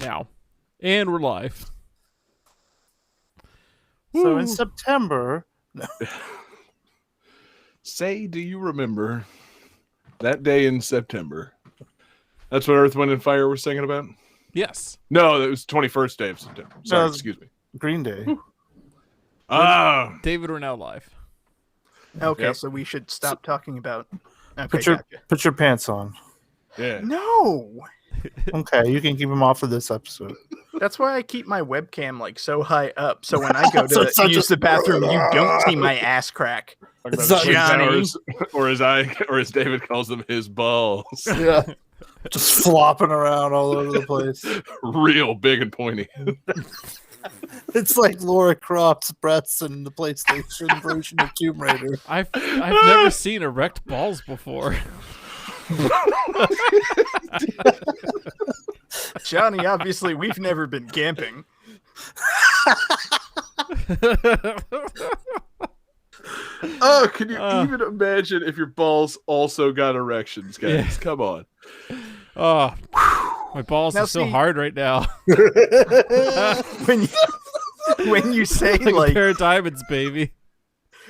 now. And we're live. So in September... Say, do you remember that day in September? That's what Earth, Wind, and Fire were singing about? Yes. No, it was 21st day of September. Sorry, excuse me. Green Day. David, we're now live. Okay, Yep. so we should stop talking about... Okay, Put your pants on. Yeah. No! Okay, you can keep them off for this episode. That's why I keep my webcam like so high up, so when I go So to it's not use just- the bathroom, you don't see my ass crack. It's not Johnny. Or as David calls them, his balls. Yeah. Just flopping around all over the place. Real big and pointy. It's like Laura Croft's breasts in the PlayStation version of Tomb Raider. I've never seen erect balls before. Johnny, obviously, we've never been camping. Oh, can you even imagine if your balls also got erections, guys? Yeah. Come on. Oh, my balls Now are so see- hard right now. When you say Like a like pair of diamonds, baby.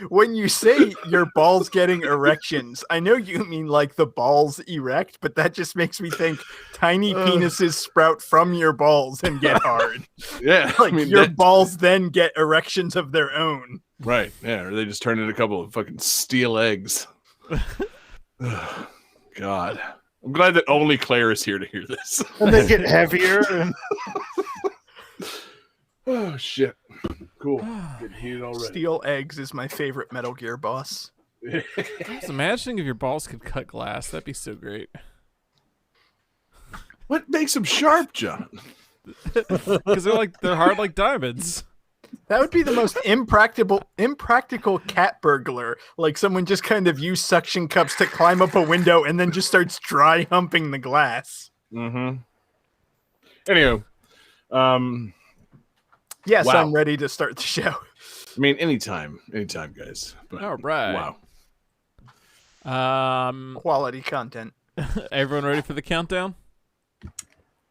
when you say your balls getting erections, I know you mean like the balls erect, but that just makes me think tiny penises sprout from your balls and get hard. Yeah. Like your that- balls then get erections of their own. Right. Yeah. Or they just turn into a couple of fucking steel eggs. God. I'm glad that only Claire is here to hear this. And they get heavier. And... Oh, shit. Cool. Getting heated already. Steel eggs is my favorite Metal Gear boss. I was imagining if your balls could cut glass. That'd be so great. What makes them sharp, John? Because they're hard like diamonds. That would be the most impractical cat burglar. Like someone just kind of used suction cups to climb up a window and then just starts dry humping the glass. Mm-hmm. Anyway, Yes, Wow. I'm ready to start the show. I mean, anytime, guys. But, All right. wow. Quality content, Everyone ready for the countdown?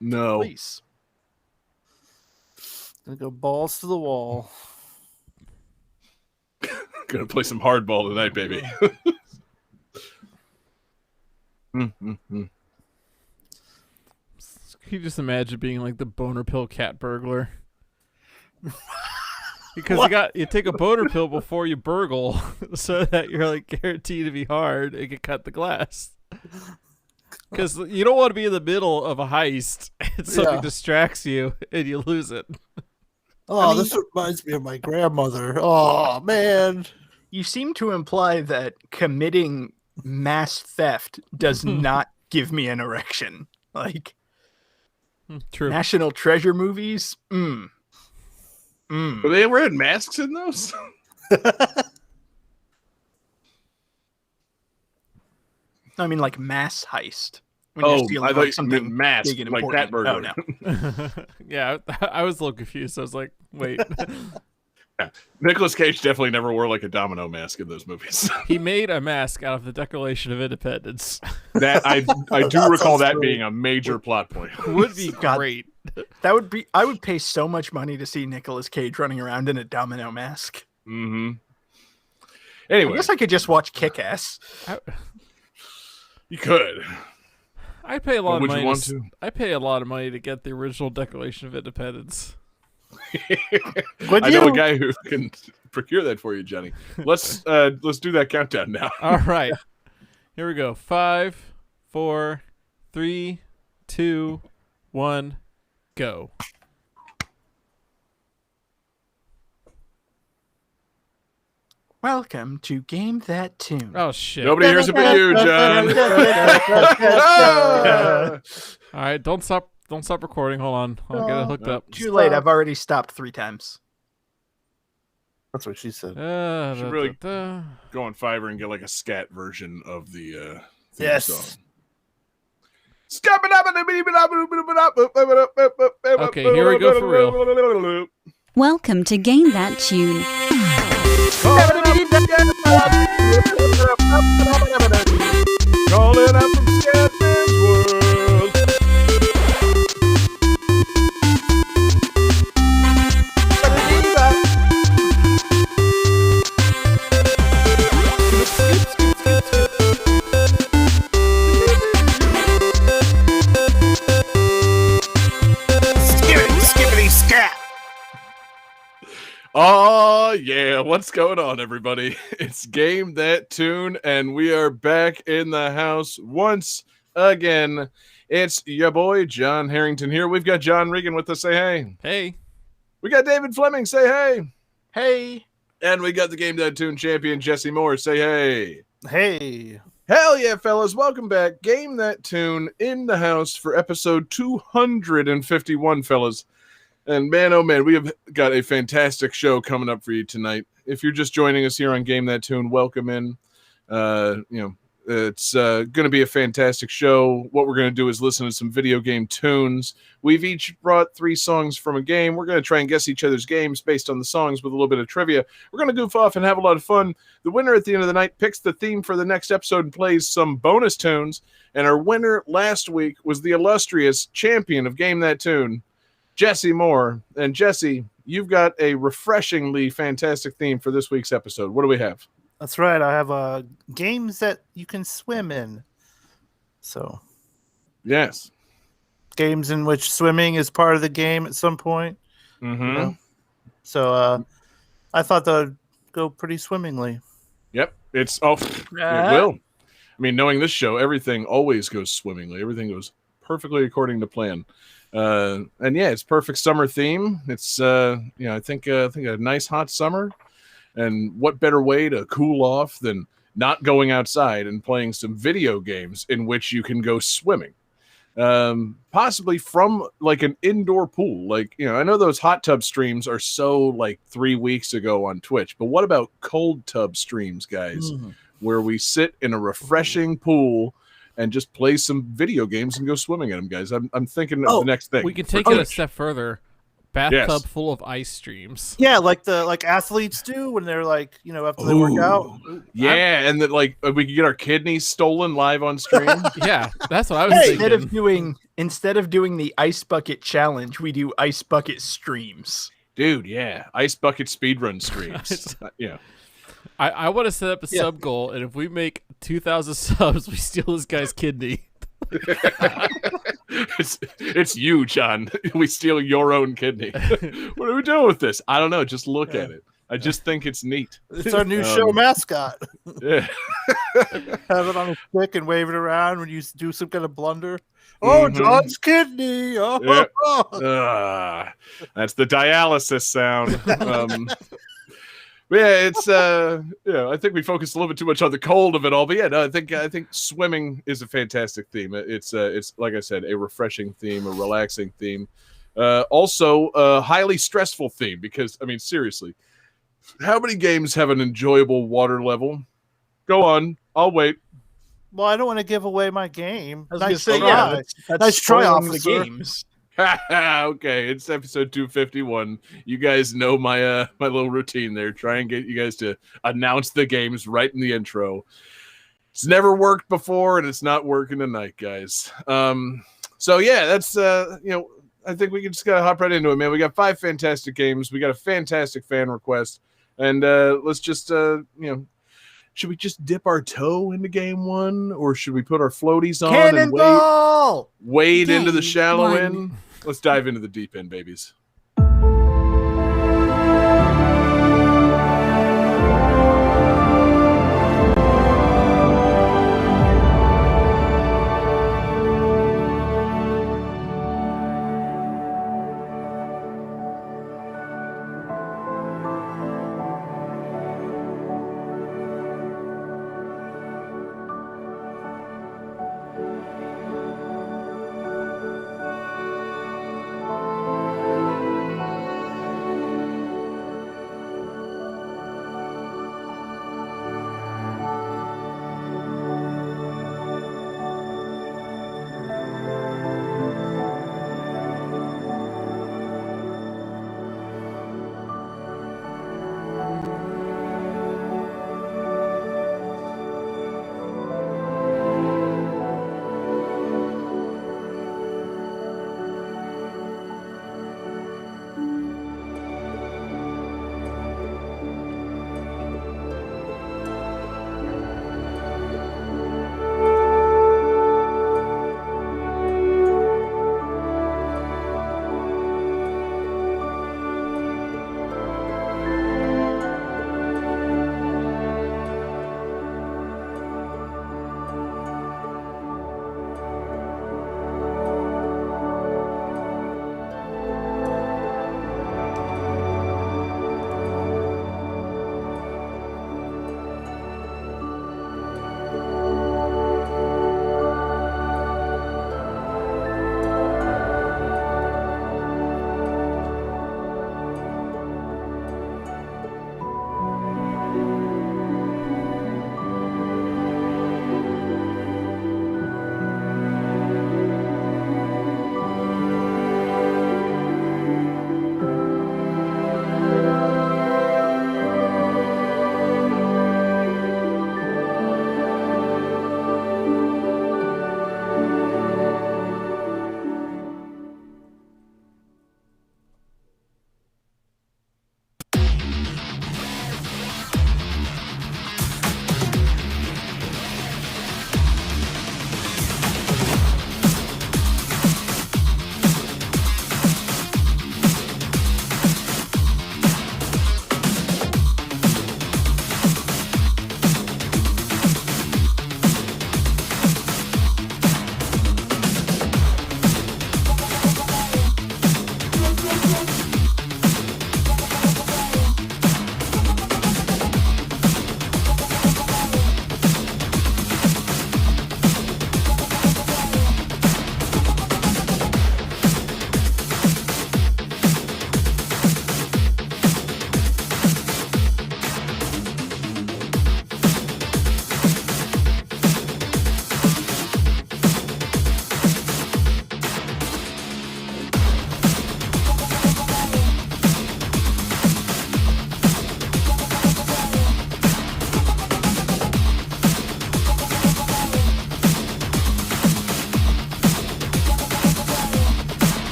No. please. They go balls to the wall. Gonna play some hardball tonight, baby. Can you just imagine being like the boner pill cat burglar? Because you take a boner pill before you burgle, so that you're like guaranteed to be hard and can cut the glass. Because you don't want to be in the middle of a heist and something Yeah. distracts you and you lose it. Oh, this reminds me of my grandmother. Oh, man. You seem to imply that committing mass theft does not give me an erection. Like True. National Treasure movies? Were they wearing masks in those? I mean, like mass heist. When Oh, you're stealing, I thought you something meant mask, big and like important. cat burglar. Oh, no. Yeah, I was a little confused. I was like, wait. Nicolas Cage definitely never wore like a domino mask in those movies. He made a mask out of the Declaration of Independence. That I do recall that being a major plot point. Would be God. great. That would be. I would pay so much money to see Nicolas Cage running around in a domino mask. Mm-hmm. I Anyway, guess I could just watch Kick-Ass. you could. I pay a lot of Would you money. want to? I pay a lot of money to get the original Declaration of Independence. Would I know you? a guy who can procure that for you, Johnny. Let's do that countdown now. All right, here we go. 5, 4, 3, 2, 1, go. Welcome to Game That Tune. Oh shit! Nobody hears it but you, John. All right, don't stop recording. Hold on, I'll get it hooked up. Too late. I've already stopped 3 times. That's what she said. Should really go on Fiverr and get like a scat version of the theme Yes. song. Okay, here we go for real. Welcome to Game That Tune. Calling out from Scatman's World. Oh, yeah. What's going on, everybody? It's Game That Tune, and we are back in the house once again. It's your boy, John Harrington here. We've got John Regan with us. Say hey. Hey. We got David Fleming. Say hey. Hey. And we got the Game That Tune champion, Jesse Moore. Say hey. Hey. Hell yeah, fellas. Welcome back. Game That Tune in the house for episode 251, fellas. And man, oh man, we have got a fantastic show coming up for you tonight. If you're just joining us here on Game That Tune, welcome in. It's going to be a fantastic show. What we're going to do is listen to some video game tunes. We've each brought 3 songs from a game. We're going to try and guess each other's games based on the songs with a little bit of trivia. We're going to goof off and have a lot of fun. The winner at the end of the night picks the theme for the next episode and plays some bonus tunes. And our winner last week was the illustrious champion of Game That Tune, Jesse Moore. And Jesse, you've got a refreshingly fantastic theme for this week's episode. What do we have? That's right. I have games that you can swim in. So, Yes. games in which swimming is part of the game at some point. Mm-hmm. You know? So, I thought that would go pretty swimmingly. Yep. It will. I mean, knowing this show, everything always goes swimmingly. Everything goes perfectly according to plan. And yeah, it's perfect summer theme. It's I think a nice hot summer. And what better way to cool off than not going outside and playing some video games in which you can go swimming? Possibly from like an indoor pool. Like, I know those hot tub streams are so like 3 weeks ago on Twitch, but what about cold tub streams, guys, where we sit in a refreshing pool and just play some video games and go swimming in them, guys? I'm thinking of the next thing. We can take it a step further. Bathtub full of ice streams. Yeah, like athletes do when they're like, after they work out. Yeah, and that like we could get our kidneys stolen live on stream. Yeah, that's what I was thinking. Instead of doing the ice bucket challenge, we do ice bucket streams. Dude, yeah. Ice bucket speedrun streams. Yeah. I want to set up a sub goal, and if we make 2,000 subs, we steal this guy's kidney. It's you, John. We steal your own kidney. What are we doing with this? I don't know. Just look at it. I just think it's neat. It's our new show mascot. Yeah. Have it on a stick and wave it around when you do some kind of blunder. Oh, John's kidney. Oh, yeah. That's the dialysis sound. Yeah, it's I think we focused a little bit too much on the cold of it all, but yeah, no, I think swimming is a fantastic theme. It's like I said, a refreshing theme, a relaxing theme, also a highly stressful theme. Because I mean, seriously, how many games have an enjoyable water level? Go on, I'll wait. Well, I don't want to give away my game. I was going to say, that's nice try, spoiling officer. the games. Okay, it's episode 251. You guys know my my little routine there. Try and get you guys to announce the games right in the intro. It's never worked before, and it's not working tonight, guys. So yeah, that's I think we can just gotta hop right into it, man. We got 5 fantastic games. We got a fantastic fan request, and let's just should we just dip our toe into game 1, or should we put our floaties on Cannonball! and wade into the Game shallow 1. end? Let's dive into the deep end, babies.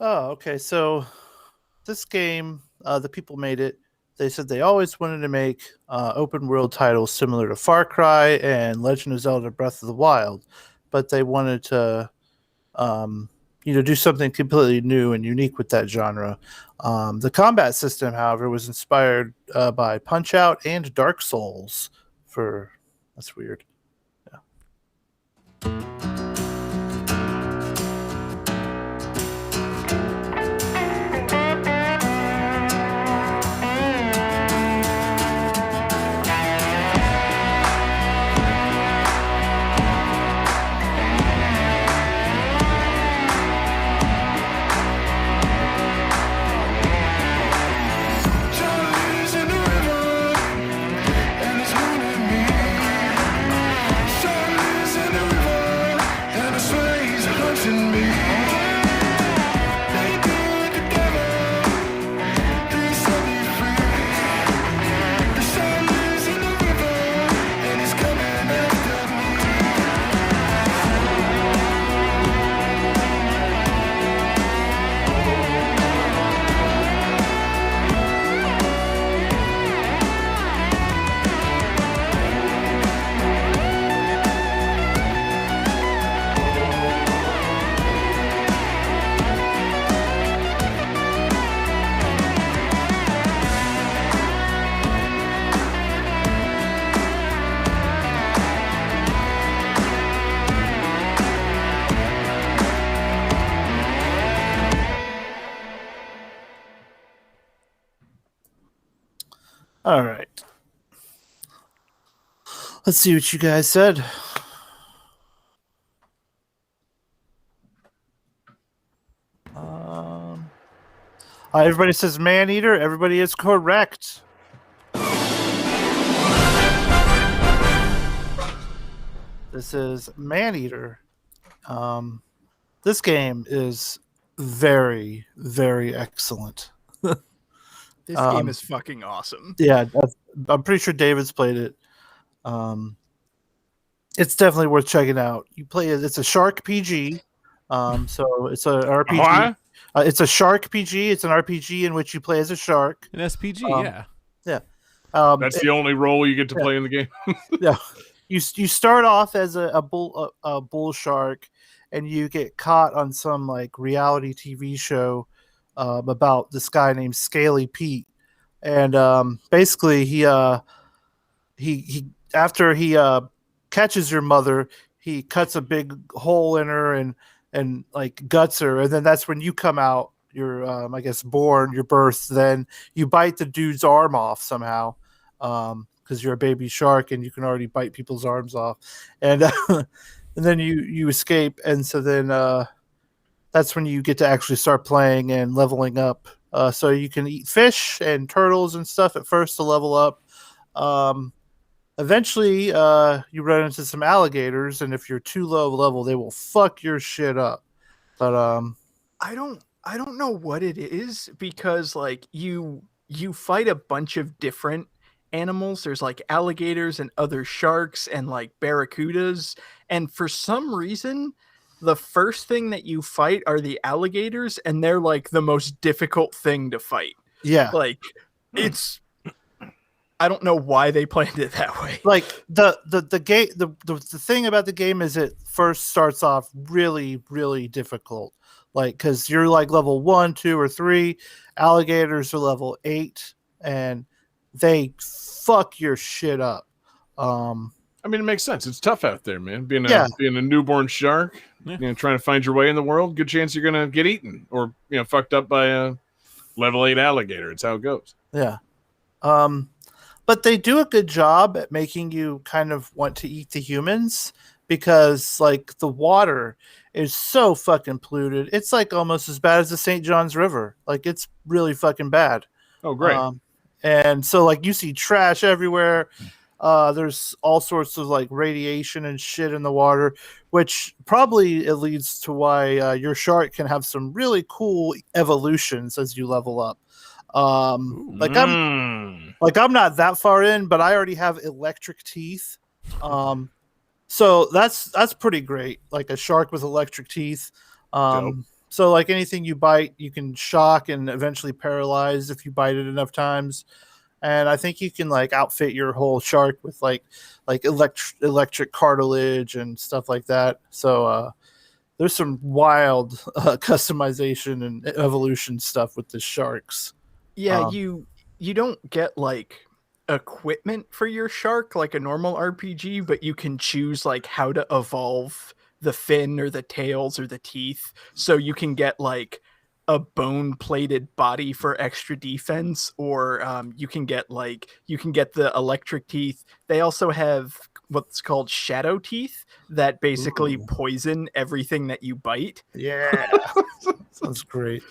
Oh, okay. So this game, the people made it. They said they always wanted to make open world titles similar to Far Cry and Legend of Zelda: Breath of the Wild, but they wanted to, do something completely new and unique with that genre. The combat system, however, was inspired by Punch Out and Dark Souls. That's weird. Charlie's in the river, and it's running me. Charlie's in the river, and the sway's hunting me. They do it together, they set me free. The Charlie's in the river, and it's coming after me. All right. Let's see what you guys said. Everybody says Maneater. Everybody is correct. This is Maneater. This game is very, very excellent. This Um, game is fucking awesome. Yeah, I'm pretty sure David's played it. It's definitely worth checking out. You play it. It's a Shark PG. So it's a RPG. What? It's a Shark PG. It's an RPG in which you play as a shark. An SPG, Um, yeah. That's the only role you get to play in the game. Yeah, you start off as a bull shark, and you get caught on some like reality TV show about this guy named Scaly Pete, and basically he after he catches your mother, he cuts a big hole in her and like guts her, and then that's when you come out. You're I guess born, you're birthed. Then you bite the dude's arm off somehow. Because you're a baby shark and you can already bite people's arms off, and and then you escape, and so then that's when you get to actually start playing and leveling up. So you can eat fish and turtles and stuff at first to level up. Eventually, you run into some alligators, and if you're too low level, they will fuck your shit up. But I don't know what it is, because like you fight a bunch of different animals. There's like alligators and other sharks and like barracudas, and for some reason the first thing that you fight are the alligators, and they're like the most difficult thing to fight. yeah, Like it's I don't know why they planned it that way. like the game the thing about the game is it first starts off really, really difficult, like because you're like level 1, 2, or 3. Alligators are level 8, and they fuck your shit up. I mean, it makes sense. It's tough out there, man. Being Yeah. a newborn shark, Yeah. trying to find your way in the world. Good chance you're gonna get eaten or fucked up by a level 8 alligator. It's how it goes. Yeah. But they do a good job at making you kind of want to eat the humans, because like the water is so fucking polluted. It's like almost as bad as the St. John's River. Like it's really fucking bad. Oh, great. And so like you see trash everywhere. There's all sorts of like radiation and shit in the water, which probably it leads to why your shark can have some really cool evolutions as you level up. Like I'm not that far in, but I already have electric teeth. So that's pretty great. Like a shark with electric teeth. Dope. So like anything you bite, you can shock and eventually paralyze if you bite it enough times. And I think you can like outfit your whole shark with like electric cartilage and stuff like that. So there's some wild customization and evolution stuff with the sharks. Yeah, you don't get like equipment for your shark like a normal RPG, but you can choose like how to evolve the fin or the tails or the teeth. So you can get like a bone plated body for extra defense, or you can get the electric teeth. They also have what's called shadow teeth that basically Ooh. poison everything that you bite. Yeah. Sounds great.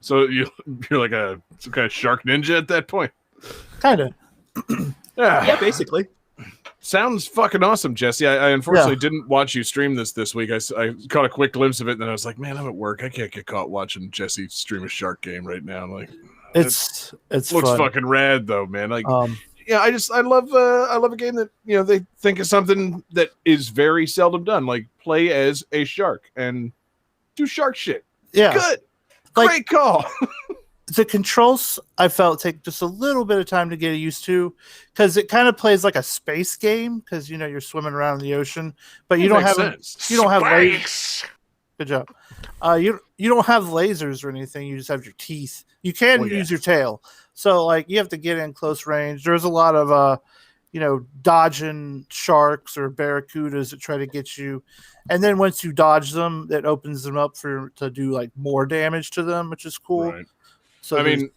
So you're like some kind of shark ninja at that point. Kind of. Yeah, basically. Sounds fucking awesome, Jesse. I unfortunately didn't watch you stream this week. I caught a quick glimpse of it, and then I was like, man, I'm at work. I can't get caught watching Jesse stream a shark game right now. I'm like, It's looks fun. fucking rad though, man. Like, yeah, I love a game that they think of something that is very seldom done, like play as a shark and do shark shit. Yeah. Good, Like- great call. The controls I felt take just a little bit of time to get used to, because it kind of plays like a space game, because you're swimming around in the ocean, but you don't have lasers. Good job. You don't have lasers or anything. You just have your teeth. You can use your tail. So like you have to get in close range. There's a lot of dodging sharks or barracudas that try to get you, and then once you dodge them, it opens them up to do like more damage to them, which is cool. Right. So I mean,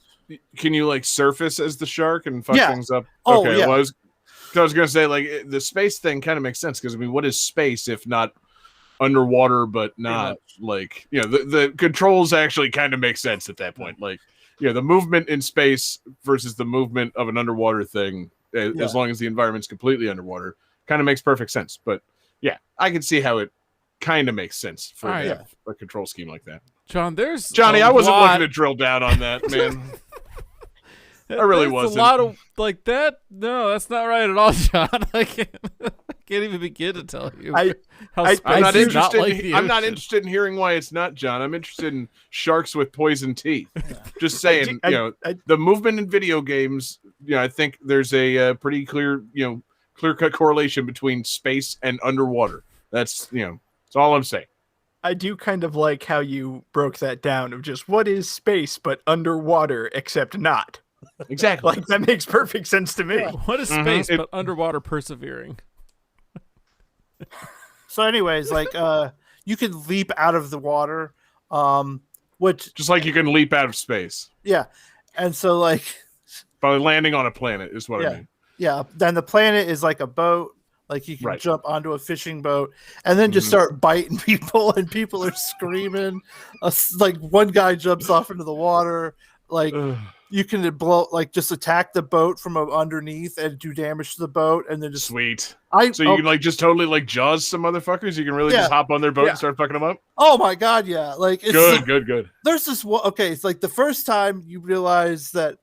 can you like surface as the shark and fuck Yeah. things up? Oh, Okay, yeah. well, I was gonna say like the space thing kind of makes sense, because I mean, what is space if not underwater, but not like the controls actually kind of make sense at that point. Like the movement in space versus the movement of an underwater thing, as long as the environment's completely underwater, kind of makes perfect sense. But yeah, I can see how it kind of makes sense for All right. a control scheme like that. John, there's Johnny, a I wasn't lot- looking to drill down on that, man. I really There's wasn't. a lot of like that. No, that's not right at all, John. I can't even begin to tell you how I'm space I'm not is interested. like the I'm not ocean. interested in hearing why it's not, John. I'm interested in sharks with poison teeth. Just saying, the movement in video games. I think there's a pretty clear cut correlation between space and underwater. That's that's all I'm saying. I do kind of like how you broke that down of just what is space but underwater except not. Exactly. Like that makes perfect sense to me. What is space but underwater persevering? So, anyways, like you can leap out of the water, which Just like you can leap out of space and so like by landing on a planet is what I mean. then the planet is like a boat. Like you can Right. jump onto a fishing boat and then just start biting people, and people are screaming. Like one guy jumps off into the water. Like you can just attack the boat from underneath and do damage to the boat, and then just Sweet. So you can like just totally like Jaws some motherfuckers. You can really just hop on their boat and start fucking them up. oh my god, yeah, like it's Good. There's this one. Okay, it's like the first time you realize that,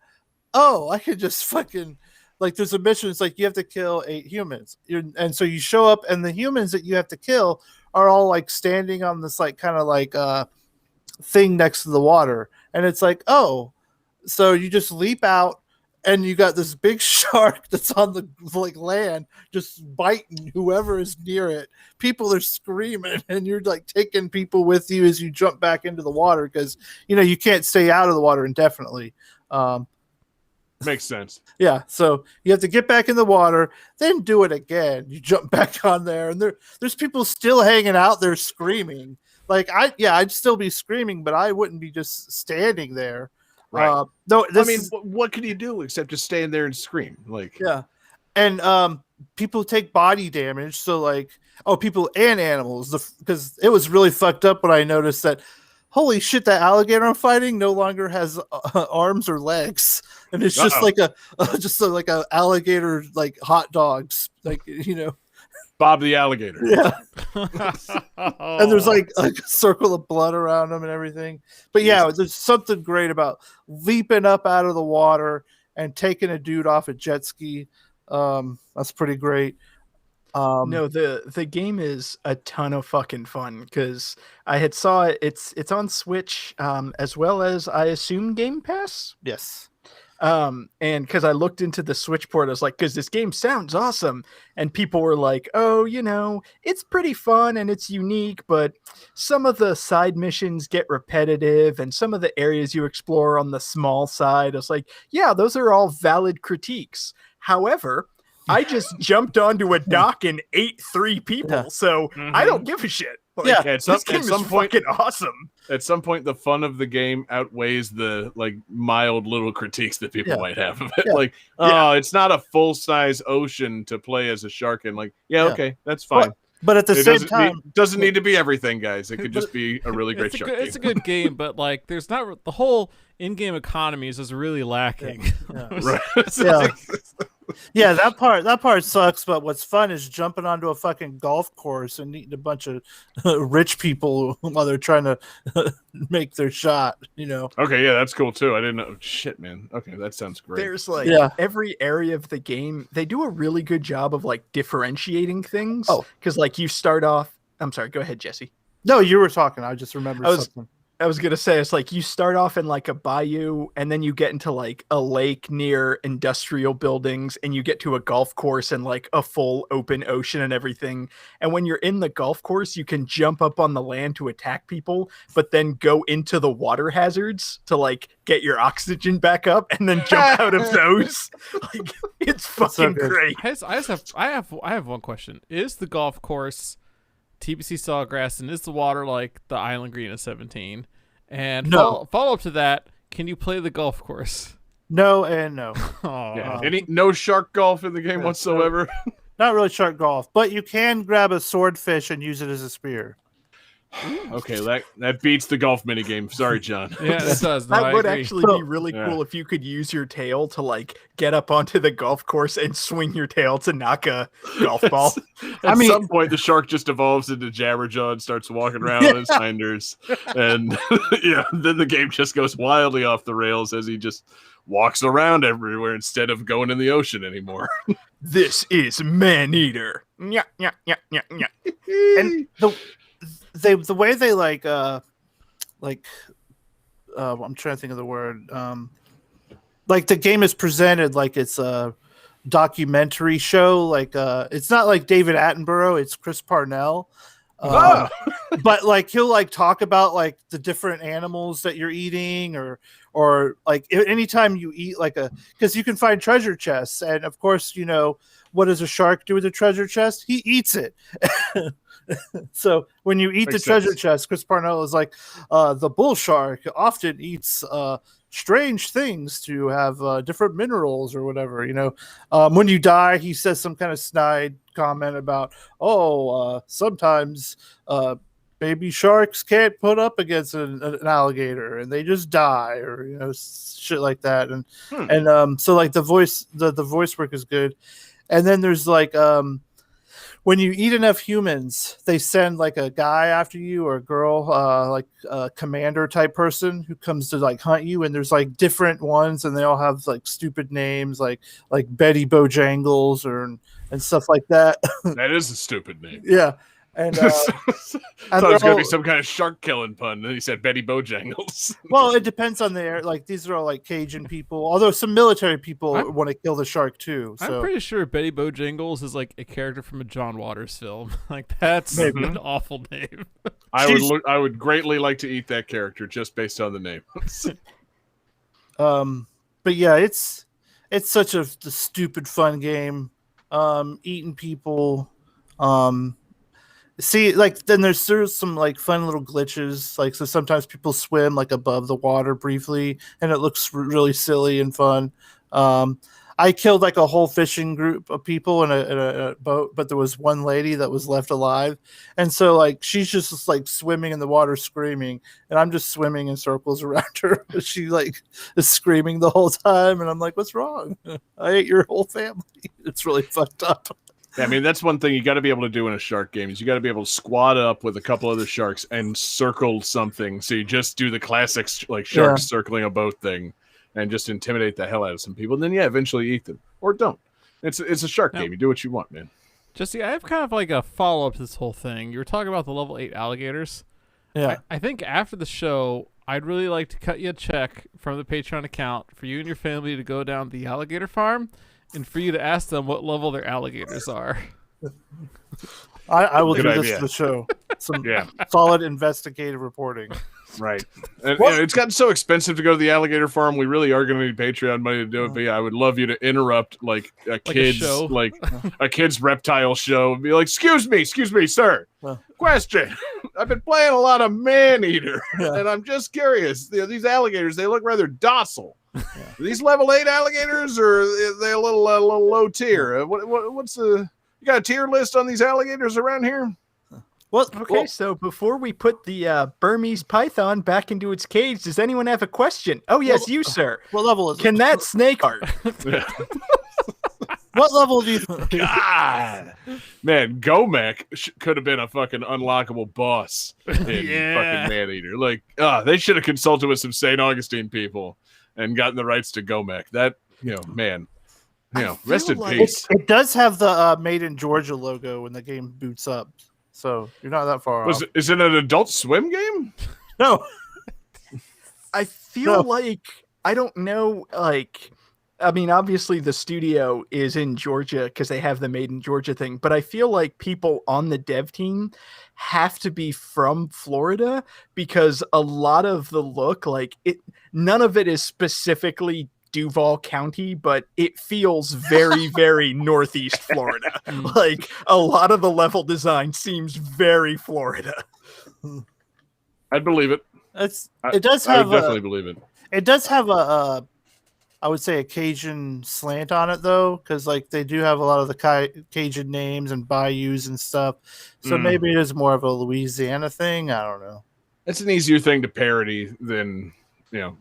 oh, I could just fucking like. There's a mission. It's like you have to kill 8 humans, and so you show up, and the humans that you have to kill are all like standing on this like kind of like thing next to the water, and it's like, oh, so you just leap out. And you got this big shark that's on the like land, just biting whoever is near it. People are screaming, and you're like taking people with you as you jump back into the water, because you can't stay out of the water indefinitely. Makes sense. Yeah, so you have to get back in the water, then do it again. You jump back on there, and there's people still hanging out there screaming. Like I'd still be screaming, but I wouldn't be just standing there. Right. No, I mean, what can you do except just stand there and scream? Like, yeah, and people take body damage. So like, people and animals. Because it was really fucked up when I noticed that. Holy shit! That alligator I'm fighting no longer has arms or legs, and it's just like like a alligator like hot dogs, like Bob the alligator. Yeah. And there's like a circle of blood around them and everything. But yeah, there's something great about leaping up out of the water and taking a dude off a jet ski. That's pretty great. No, the game is a ton of fucking fun because I had saw it. It's on Switch, as well as I assume Game Pass. Yes. And because I looked into the Switch port, I was like, because this game sounds awesome, and people were like, oh, it's pretty fun and it's unique, but some of the side missions get repetitive, and some of the areas you explore on the small side. I was like, yeah, those are all valid critiques. However, I just jumped onto a dock and ate 3 people, Yeah. so I don't give a shit. Like, Yeah. At this game some is point, fucking awesome. at some point, the fun of the game outweighs the like mild little critiques that people Yeah. might have of it. Yeah. Like, oh, it's not a full size ocean to play as a shark in. Like, yeah, Yeah. okay, that's fine. But at the It same doesn't time, doesn't need to be everything, guys. It could just be a really great It's a, shark good, game. it's a good game, but like, there's not the whole in-game economies is really lacking. Yeah. Right. It's Yeah. like- yeah, that part sucks. But what's fun is jumping onto a fucking golf course and eating a bunch of rich people while they're trying to make their shot. okay, yeah, that's cool too. I didn't know. Shit, man. Okay, that sounds great. There's like Yeah. every area of the game, they do a really good job of like differentiating things. Oh. Because like you start off, I'm sorry, go ahead, Jesse. No, you were talking. I just remembered something. I was gonna say it's like you start off in like a bayou, and then you get into like a lake near industrial buildings, and you get to a golf course and like a full open ocean and everything. And when you're in the golf course, you can jump up on the land to attack people, but then go into the water hazards to like get your oxygen back up, and then jump out of those. Like, it's That's so fucking good. great. I have one question. Is the golf course TBC Sawgrass, and is the water like the Island Green of 17? And No. follow up to that, can you play the golf course? No and no. Oh, Yeah. No shark golf in the game whatsoever. Not really shark golf, but you can grab a swordfish and use it as a spear. Okay, that beats the golf minigame. Sorry, John. yeah, it does. No, That I would agree. actually So- be really Yeah. cool if you could use your tail to like get up onto the golf course and swing your tail to knock a golf ball. At mean- some point, the shark just evolves into Jabberjaw and starts walking around on his hinders, and yeah, then the game just goes wildly off the rails as he just walks around everywhere instead of going in the ocean anymore. This is Man-Eater. Nya, nya, nya, nya, nya. And the way they I'm trying to think of the word. Like the game is presented like it's a documentary show. Like it's not like David Attenborough. It's Chris Parnell. But like he'll like talk about like the different animals that you're eating, or like anytime you eat like because you can find treasure chests, and of course what does a shark do with a treasure chest? He eats it. So when you eat Makes the treasure sense. chest, Chris Parnell is like the bull shark often eats strange things to have different minerals or whatever. When you die, he says some kind of snide comment about sometimes baby sharks can't put up against an alligator and they just die, or shit like that. And so like the voice work is good. And then there's like when you eat enough humans, they send like a guy after you, or a girl, like a commander type person who comes to like hunt you. And there's like different ones, and they all have like stupid names, like Betty Bojangles and stuff like that. That is a stupid name. Yeah. And I thought it was they're going to all- be some kind of shark killing pun. Then he said Betty Bojangles. well, it depends on like these are all like Cajun people, although some military people I'm- want to kill the shark too. I'm So pretty sure Betty Bojangles is like a character from a John Waters film. Like that's Maybe. an awful name. I would greatly like to eat that character just based on the name. but yeah, it's such a stupid fun game. Eating people. See, like then there's some like fun little glitches. Like so sometimes people swim like above the water briefly, and it looks really silly and fun. I killed like a whole fishing group of people in a boat, but there was one lady that was left alive, and so like she's just like swimming in the water screaming, and I'm just swimming in circles around her. She like is screaming the whole time, and I'm like, "What's wrong? I ate your whole family." It's really fucked up. Yeah, I mean, that's one thing you got to be able to do in a shark game is you got to be able to squat up with a couple other sharks and circle something. So you just do the classic like sharks circling a boat thing and just intimidate the hell out of some people. And then, yeah, eventually eat them or don't. It's a shark game. You do what you want, man. Jesse, I have kind of like a follow up to this whole thing. You were talking about the level 8 alligators. Yeah. I think after the show, I'd really like to cut you a check from the Patreon account for you and your family to go down to the alligator farm and for you to ask them what level their alligators are. I will Good do this idea. for the show. Some Yeah. solid investigative reporting. Right. And you know, it's gotten so expensive to go to the alligator farm. We really are going to need Patreon money to do it. But yeah, I would love you to interrupt like a kid's show. like a kid's reptile show and be like, excuse me, sir. Question. I've been playing a lot of Man-Eater, and I'm just curious. You know, these alligators, they look rather docile. Are these level 8 alligators, or are they a little low tier? What's the... You got a tier list on these alligators around here? Okay, so before we put the Burmese python back into its cage, does anyone have a question? Oh, yes, you, sir. What level is Can it? that snake art? What level do you think? God, man, Gomek could have been a fucking unlockable boss in fucking Man-Eater. Like, they should have consulted with some St. Augustine people and gotten the rights to Gomek. That, you know, man, you know, rest in like- peace. It does have the Made in Georgia logo when the game boots up, so you're not that far off. Is it an Adult Swim game? No, I feel No. like, I don't know, like, I mean, obviously the studio is in Georgia because they have the Made in Georgia thing, but I feel like people on the dev team have to be from Florida because a lot of the look, like, none of it is specifically Duval County, but it feels very, very Northeast Florida. Like, a lot of the level design seems very Florida. I'd believe it. it does I have would definitely believe it. it does have a I would say a Cajun slant on it though, because like they do have a lot of the Cajun names and bayous and stuff. So Mm. maybe it is more of a Louisiana thing. I don't know. It's an easier thing to parody than, you know,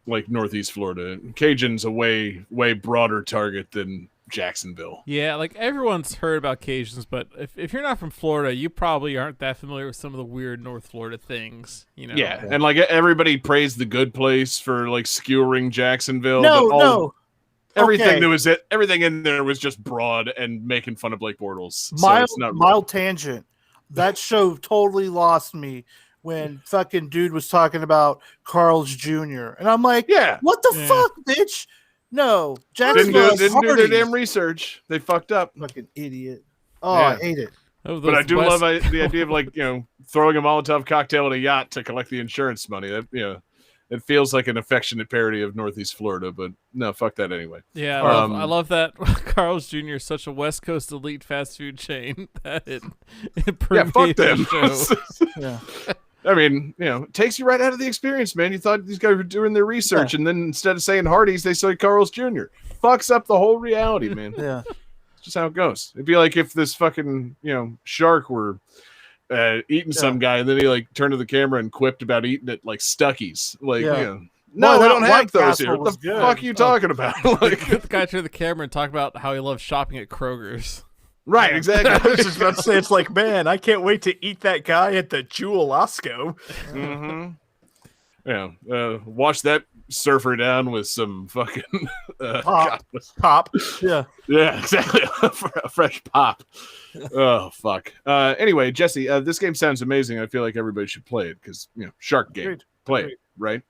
like Northeast Florida. Cajun's a way broader target than Jacksonville. Yeah, like everyone's heard about Cajuns, but if you're not from Florida, you probably aren't that familiar with some of the weird North Florida things, you know? Yeah, and like everybody praised the Good Place for like skewering Jacksonville. No, but no. everything Okay. that was everything in there was just broad and making fun of Blake Bortles. So Mild, it's not mild tangent. That show totally lost me when fucking dude was talking about Carl's Jr. And I'm like, yeah. what the Yeah. fuck, bitch? No, Didn't Jacksonville do their Hardee's. damn research. They fucked up. Fucking idiot. Oh, Yeah. I hate it. Oh, But I those do West- love the idea of like, you know, throwing a Molotov cocktail at a yacht to collect the insurance money. That, you know, it feels like an affectionate parody of Northeast Florida, but no, fuck that anyway. Yeah, Um, I love that Carl's Jr. is such a West Coast elite fast food chain that it Yeah, permeates fuck the them. show. Yeah. I mean, you know, it takes you right out of the experience, man. You thought these guys were doing their research, and then instead of saying Hardee's, they say Carl's Jr. Fucks up the whole reality, man. Yeah. It's just how it goes. It'd be like if this fucking, you know, shark were eating some guy, and then he like turned to the camera and quipped about eating it like Stuckies. Like, Yeah. you know, no, Boy, we that don't have White those Castle here. What was the good. fuck are you talking about? Like, Get the guy to the camera and talk about how he loves shopping at Kroger's. right, I exactly. was just about to say, it's like, man, I can't wait to eat that guy at the Jewel Osco. Mm-hmm. Yeah, wash that surfer down with some fucking Pop. Pop. Yeah. yeah, exactly. A fresh pop. Oh fuck. Anyway, Jesse, this game sounds amazing. I feel like everybody should play it because, you know, shark game. Agreed. Play it, right?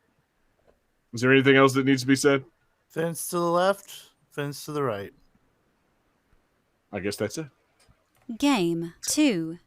Is there anything else that needs to be said? Fins to the left, fins to the right. I guess that's it. Game 2.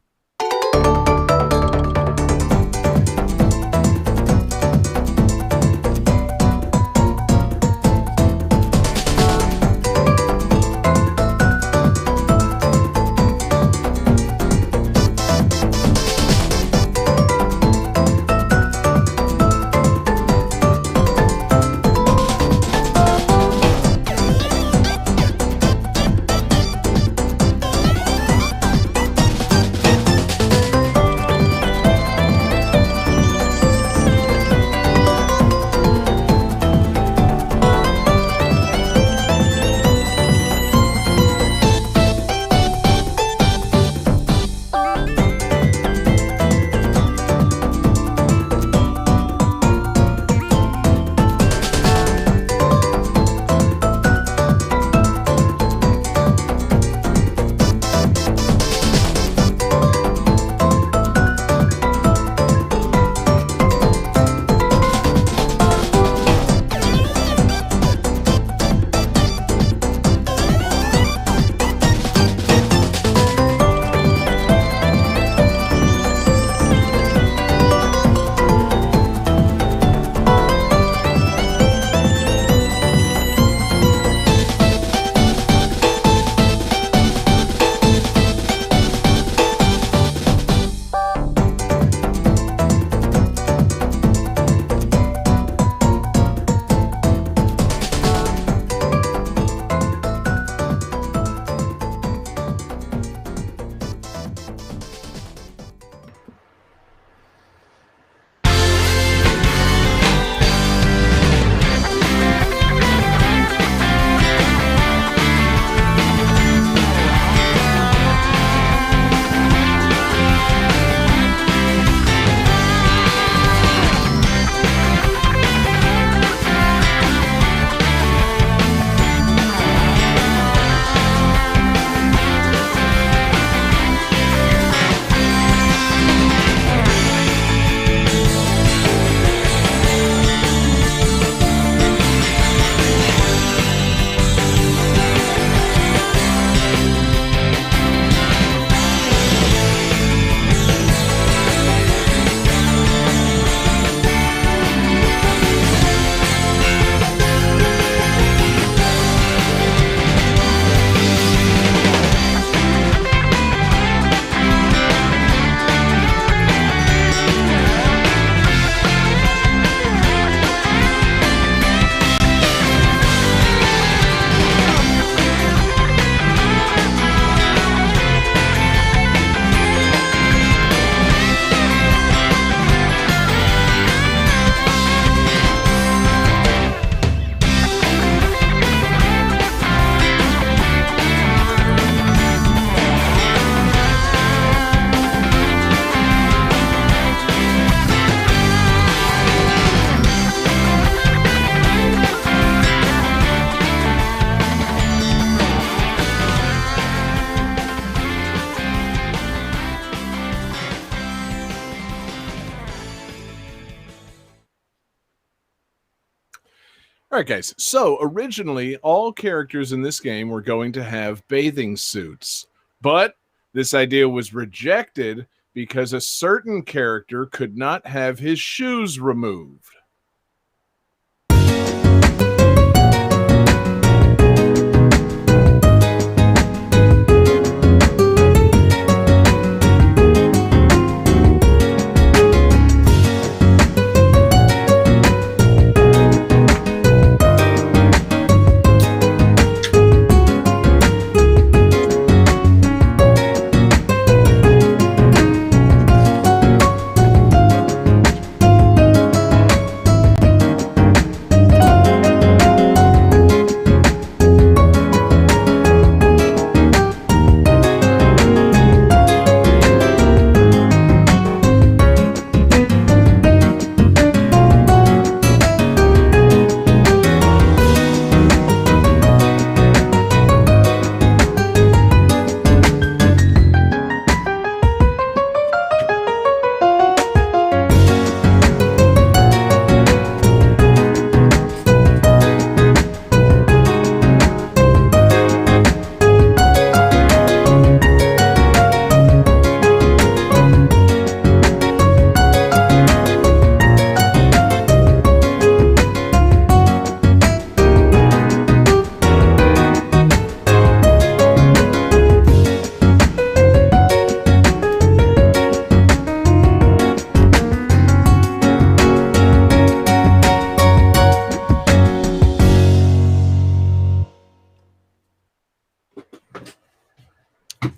All right, guys. So originally, all characters in this game were going to have bathing suits, but this idea was rejected because a certain character could not have his shoes removed.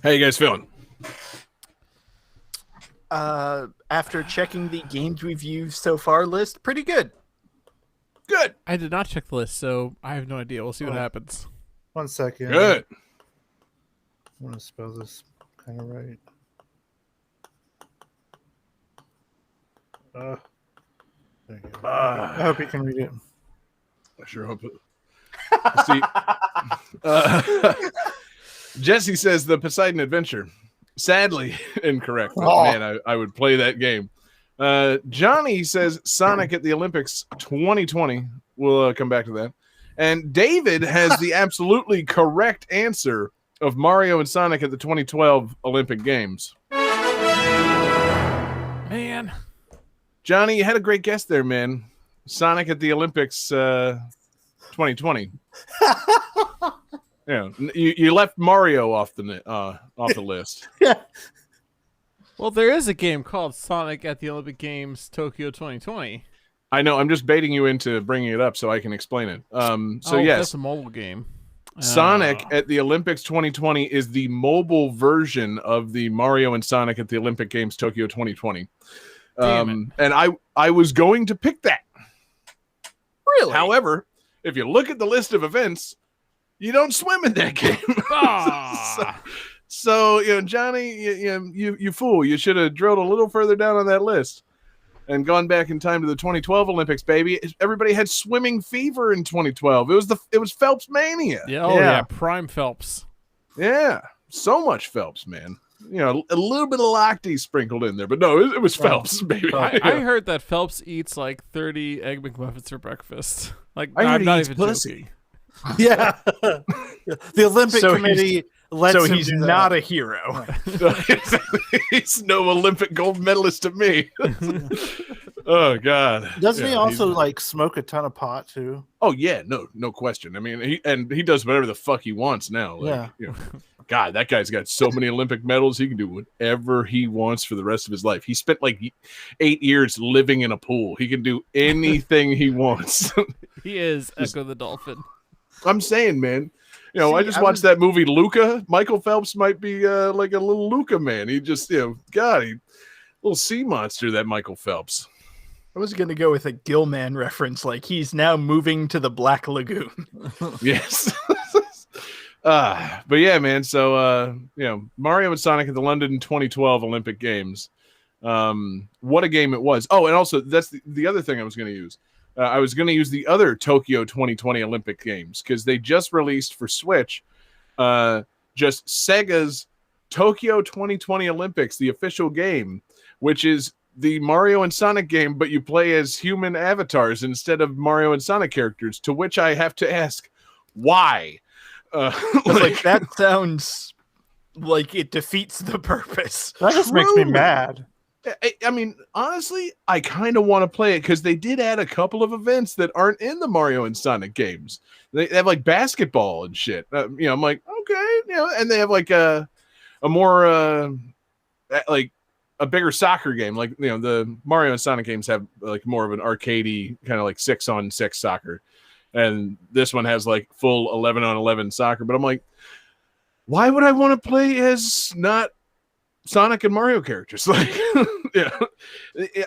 How you guys feeling? After checking the games we've used so far list, pretty good. Good. I did not check the list, so I have no idea. We'll see what happens. 1 second. Good. I want to spell this kind of right. There you go. I hope you can read it. I sure hope it. See, Jesse says the Poseidon Adventure. Sadly, incorrect. But Oh. man, I would play that game. Johnny says Sonic at the Olympics 2020. We'll come back to that. And David has the absolutely correct answer of Mario and Sonic at the 2012 Olympic Games. Man. Johnny, you had a great guess there, man. Sonic at the Olympics 2020. Yeah, you left Mario off the list. Well, there is a game called Sonic at the Olympic Games Tokyo 2020. I know. I'm just baiting you into bringing it up so I can explain it. Yes, That's a mobile game. Sonic at the Olympics 2020 is the mobile version of the Mario and Sonic at the Olympic Games Tokyo 2020. Damn And I was going to pick that. Really? However, if you look at the list of events, you don't swim in that game. Ah. So Johnny, you fool! You should have drilled a little further down on that list and gone back in time to the 2012 Olympics, baby. Everybody had swimming fever in 2012. It was Phelps mania. Yeah, Prime Phelps. Yeah, so much Phelps, man. A little bit of Lochte sprinkled in there, but no, it was Phelps, baby. I heard that Phelps eats like 30 Egg McMuffins for breakfast. Like, I heard I'm he not eats even pussy. joking. Yeah. The Olympic So Committee lets So him he's do that. not a hero. He's no Olympic gold medalist to me. Oh God! Doesn't he Yeah, also he's- like smoke a ton of pot too? Oh yeah, no question. I mean, he does whatever the fuck he wants now. Like, Yeah. God, that guy's got so many Olympic medals. He can do whatever he wants for the rest of his life. He spent like 8 years living in a pool. He can do anything he wants. He is Echo the Dolphin. I'm saying, man. I See, just I watched was- that movie Luca. Michael Phelps might be like a little Luca man. He just, God, little sea monster, that Michael Phelps. I was going to go with a Gilman reference, like he's now moving to the Black Lagoon. Yes. But yeah, man. So, Mario and Sonic at the London 2012 Olympic Games. What a game it was. Oh, and also that's the other thing I was going to use. I was going to use the other Tokyo 2020 Olympic Games because they just released for Switch just Sega's Tokyo 2020 Olympics, the official game, which is the Mario and Sonic game, but you play as human avatars instead of Mario and Sonic characters. To which I have to ask, why? Like that sounds like it defeats the purpose. That just makes me Truly. mad. I mean, honestly, I kind of want to play it because they did add a couple of events that aren't in the Mario and Sonic games. They have like basketball and shit. I'm like, okay, and they have like a more like a bigger soccer game. Like the Mario and Sonic games have like more of an arcadey kind of like 6-on-6 soccer, and this one has like full 11-on-11 soccer. But I'm like, why would I want to play as not Sonic and Mario characters? Like,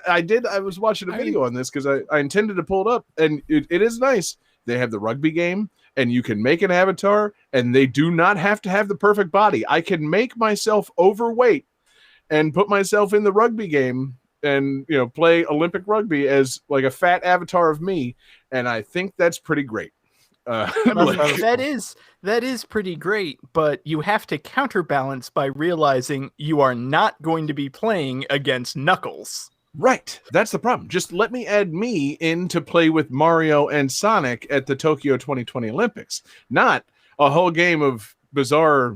I was watching a video on this because I intended to pull it up, and it is nice. They have the rugby game, and you can make an avatar, and they do not have to have the perfect body. I can make myself overweight and put myself in the rugby game and play Olympic rugby as like a fat avatar of me, and I think that's pretty great. That is pretty great, but you have to counterbalance by realizing you are not going to be playing against Knuckles. Right. That's the problem. Just let me add me in to play with Mario and Sonic at the Tokyo 2020 Olympics, not a whole game of bizarre,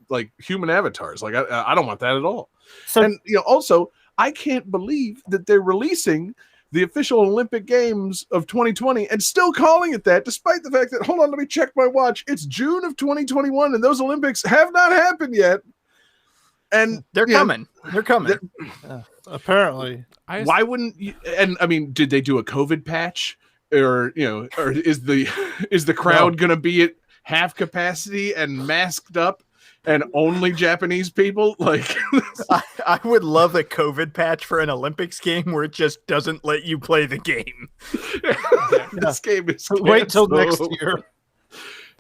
like human avatars. Like I don't want that at all. So, And also, I can't believe that they're releasing the official Olympic Games of 2020 and still calling it that, despite the fact that, hold on, let me check my watch. It's June of 2021, and those Olympics have not happened yet. And They're coming. They're coming. apparently, Why wouldn't you? And I mean, did they do a COVID patch, or or is the crowd going to be at half capacity and masked up and only Japanese people? Like, I would love a COVID patch for an Olympics game where it just doesn't let you play the game. this game is wait till next canceled. year.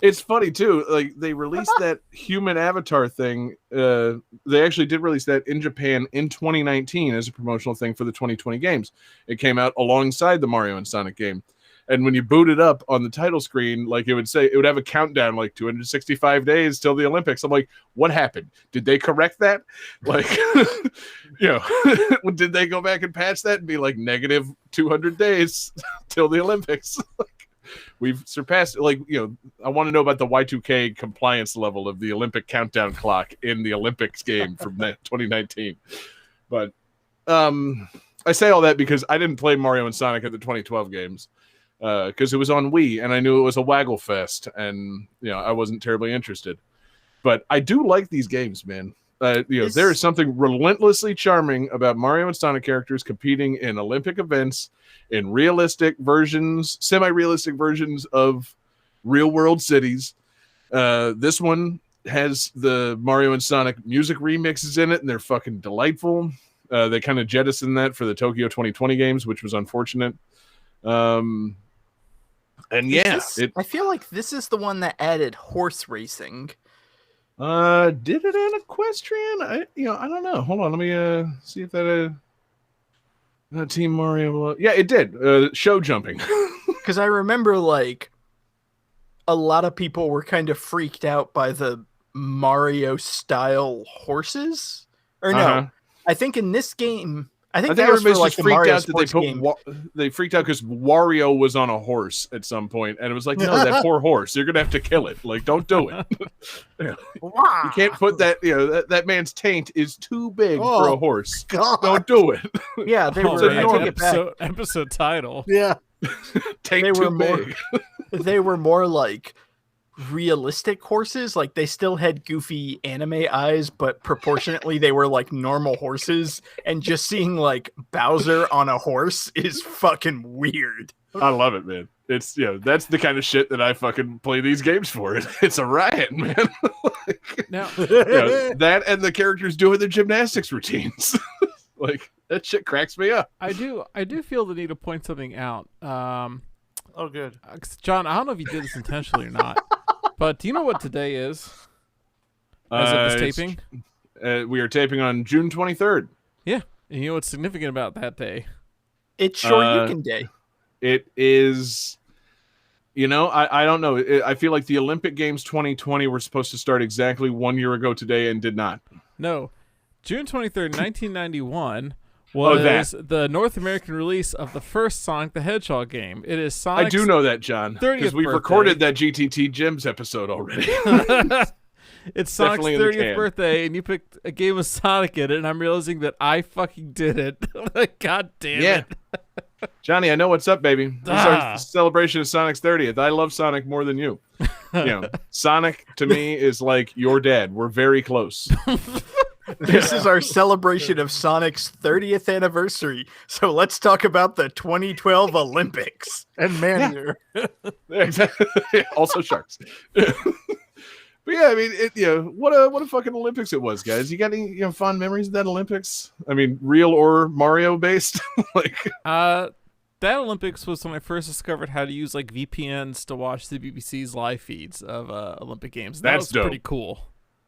It's funny too. Like they released that human avatar thing. They actually did release that in Japan in 2019 as a promotional thing for the 2020 games. It came out alongside the Mario and Sonic game. And when you boot it up on the title screen, like it would have a countdown like 265 days till the Olympics. I'm like, what happened? Did they correct that? Like, did they go back and patch that and be like negative 200 days till the Olympics? We've surpassed, I want to know about the Y2K compliance level of the Olympic countdown clock in the Olympics game from 2019. But I say all that because I didn't play Mario and Sonic at the 2012 games because it was on Wii, and I knew it was a waggle fest, and I wasn't terribly interested. But I do like these games, man. There is something relentlessly charming about Mario and Sonic characters competing in Olympic events, in realistic versions, semi-realistic versions of real-world cities. This one has the Mario and Sonic music remixes in it, and they're fucking delightful. They kind of jettisoned that for the Tokyo 2020 games, which was unfortunate. And yeah, I feel like this is the one that added horse racing. Did it add equestrian? I don't know. Hold on, let me see if that Team Mario. Yeah, it did. Show jumping. Because I remember like a lot of people were kind of freaked out by the Mario style horses. Or no, I think in this game, I think that was for like the Mario Sports game. They freaked out because Wario was on a horse at some point, and it was like, no, that poor horse, you're gonna have to kill it. Like, don't do it. You can't put that. That man's taint is too big for a horse. God. Don't do it. Yeah, they were. So I take it back. episode title. Yeah. Taint They too were more. big. They were more like realistic horses. Like they still had goofy anime eyes, but proportionately they were like normal horses. And just seeing like Bowser on a horse is fucking weird. I love it, man. It's that's the kind of shit that I fucking play these games for. It's a riot, man. Now, That and the characters doing their gymnastics routines. Like that shit cracks me up. I do feel the need to point something out. Oh, good. John, I don't know if you did this intentionally or not, but do you know what today is? As of this taping? We are taping on June 23rd. Yeah. And you know what's significant about that day? It's Shoryuken Day. It is, I don't know. I feel like the Olympic Games 2020 were supposed to start exactly 1 year ago today and did not. No. June 23rd, 1991 was the North American release of the first Sonic the Hedgehog game. It is I Sonic's do know that, John, 30th because we've birthday. recorded that GTT Gems episode already. It's Sonic's Definitely in the 30th can. birthday, and you picked a game of Sonic in it, and I'm realizing that I fucking did it. God damn Yeah. it. Johnny, I know what's up, baby. This is Ah. our celebration of Sonic's 30th. I love Sonic more than you. Sonic to me is like your dad. We're very close. This is our celebration of Sonic's 30th anniversary. So let's talk about the 2012 Olympics. And Maneater. Exactly. Also sharks. But yeah, I mean, what a fucking Olympics it was, guys. You got any fond memories of that Olympics? I mean, real or Mario based? That Olympics was when I first discovered how to use like VPNs to watch the BBC's live feeds of Olympic games. That That's was dope. pretty cool.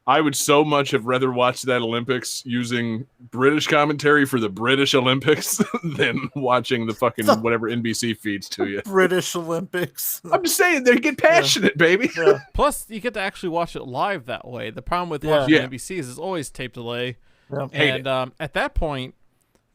I would so much have rather watched that Olympics using British commentary for the British Olympics than watching the fucking whatever NBC feeds to you. British Olympics. I'm just saying, they get passionate, baby. Yeah. Plus, you get to actually watch it live that way. The problem with Yeah. watching Yeah. NBC is it's always tape delay. Yeah. Hate And at that point,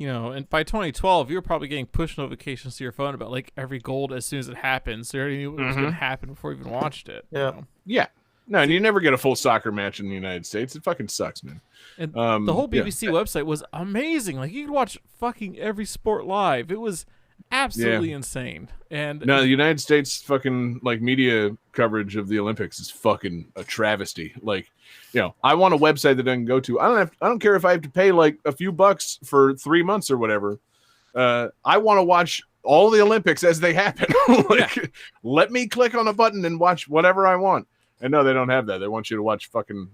and by 2012, you were probably getting push notifications to your phone about like every goal as soon as it happened. So you already knew what was going to happen before you even watched it. Yeah. Yeah. No, and you never get a full soccer match in the United States. It fucking sucks, man. And Um, the whole yeah. BBC website was amazing. Like you could watch fucking every sport live. It was absolutely insane. And No, the United States fucking like media coverage of the Olympics is fucking a travesty. Like, I want a website that I can go to. I don't care if I have to pay like a few bucks for 3 months or whatever. I want to watch all the Olympics as they happen. Let me click on a button and watch whatever I want. And no, they don't have that. They want you to watch fucking,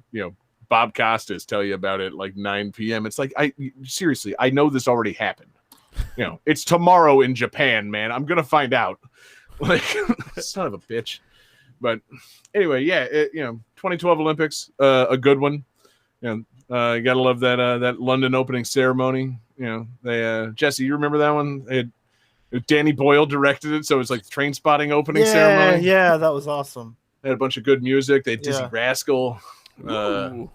Bob Costas tell you about it like 9 p.m. It's like, seriously, I know this already happened. It's tomorrow in Japan, man. I'm gonna find out. Like, son of a bitch. But anyway, yeah, 2012 Olympics, a good one. You gotta love that London opening ceremony. They Jesse, you remember that one? Danny Boyle directed it, so it was like the Train Spotting opening ceremony. Yeah, that was awesome. They had a bunch of good music. They had Dizzy Yeah. Rascal. ooh,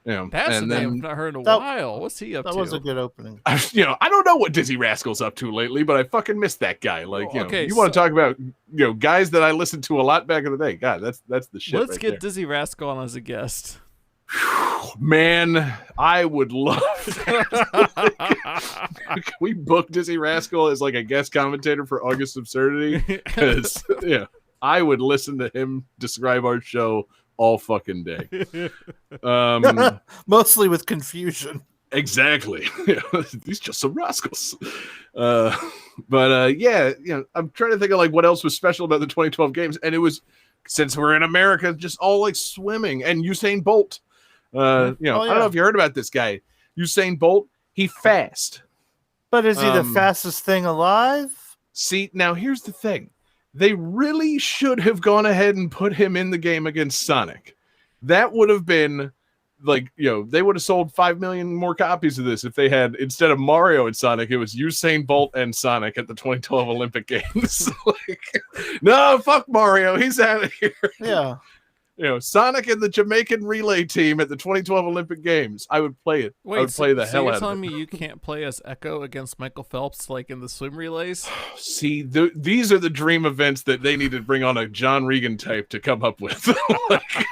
that's and a name I've then not heard in a That- while. What's he up That to? was a good opening. I don't know what Dizzy Rascal's up to lately, but I fucking miss that guy. Like, Okay, you want to talk about guys that I listened to a lot back in the day. God, that's the shit. Let's right get there. Dizzy Rascal on as a guest. Man, I would love that. Can we book Dizzy Rascal as like a guest commentator for August Absurdity? Because I would listen to him describe our show all fucking day. Mostly with confusion. Exactly. These just some rascals. I'm trying to think of like what else was special about the 2012 games, and it was, since we're in America, just all like swimming and Usain Bolt. I don't know if you heard about this guy, Usain Bolt. He fast. But is he the Um, fastest thing alive? See, now here's the thing. They really should have gone ahead and put him in the game against Sonic. That would have been like, they would have sold 5 million more copies of this if they had, instead of Mario and Sonic, it was Usain Bolt and Sonic at the 2012 Olympic Games. Like, no, fuck Mario. He's out of here. Yeah. Sonic and the Jamaican relay team at the 2012 Olympic Games. I would play it. I would play the hell you're out telling of it. me you can't play as Echo against Michael Phelps like in the swim relays? See, these are the dream events that they need to bring on a John Regan type to come up with. Like,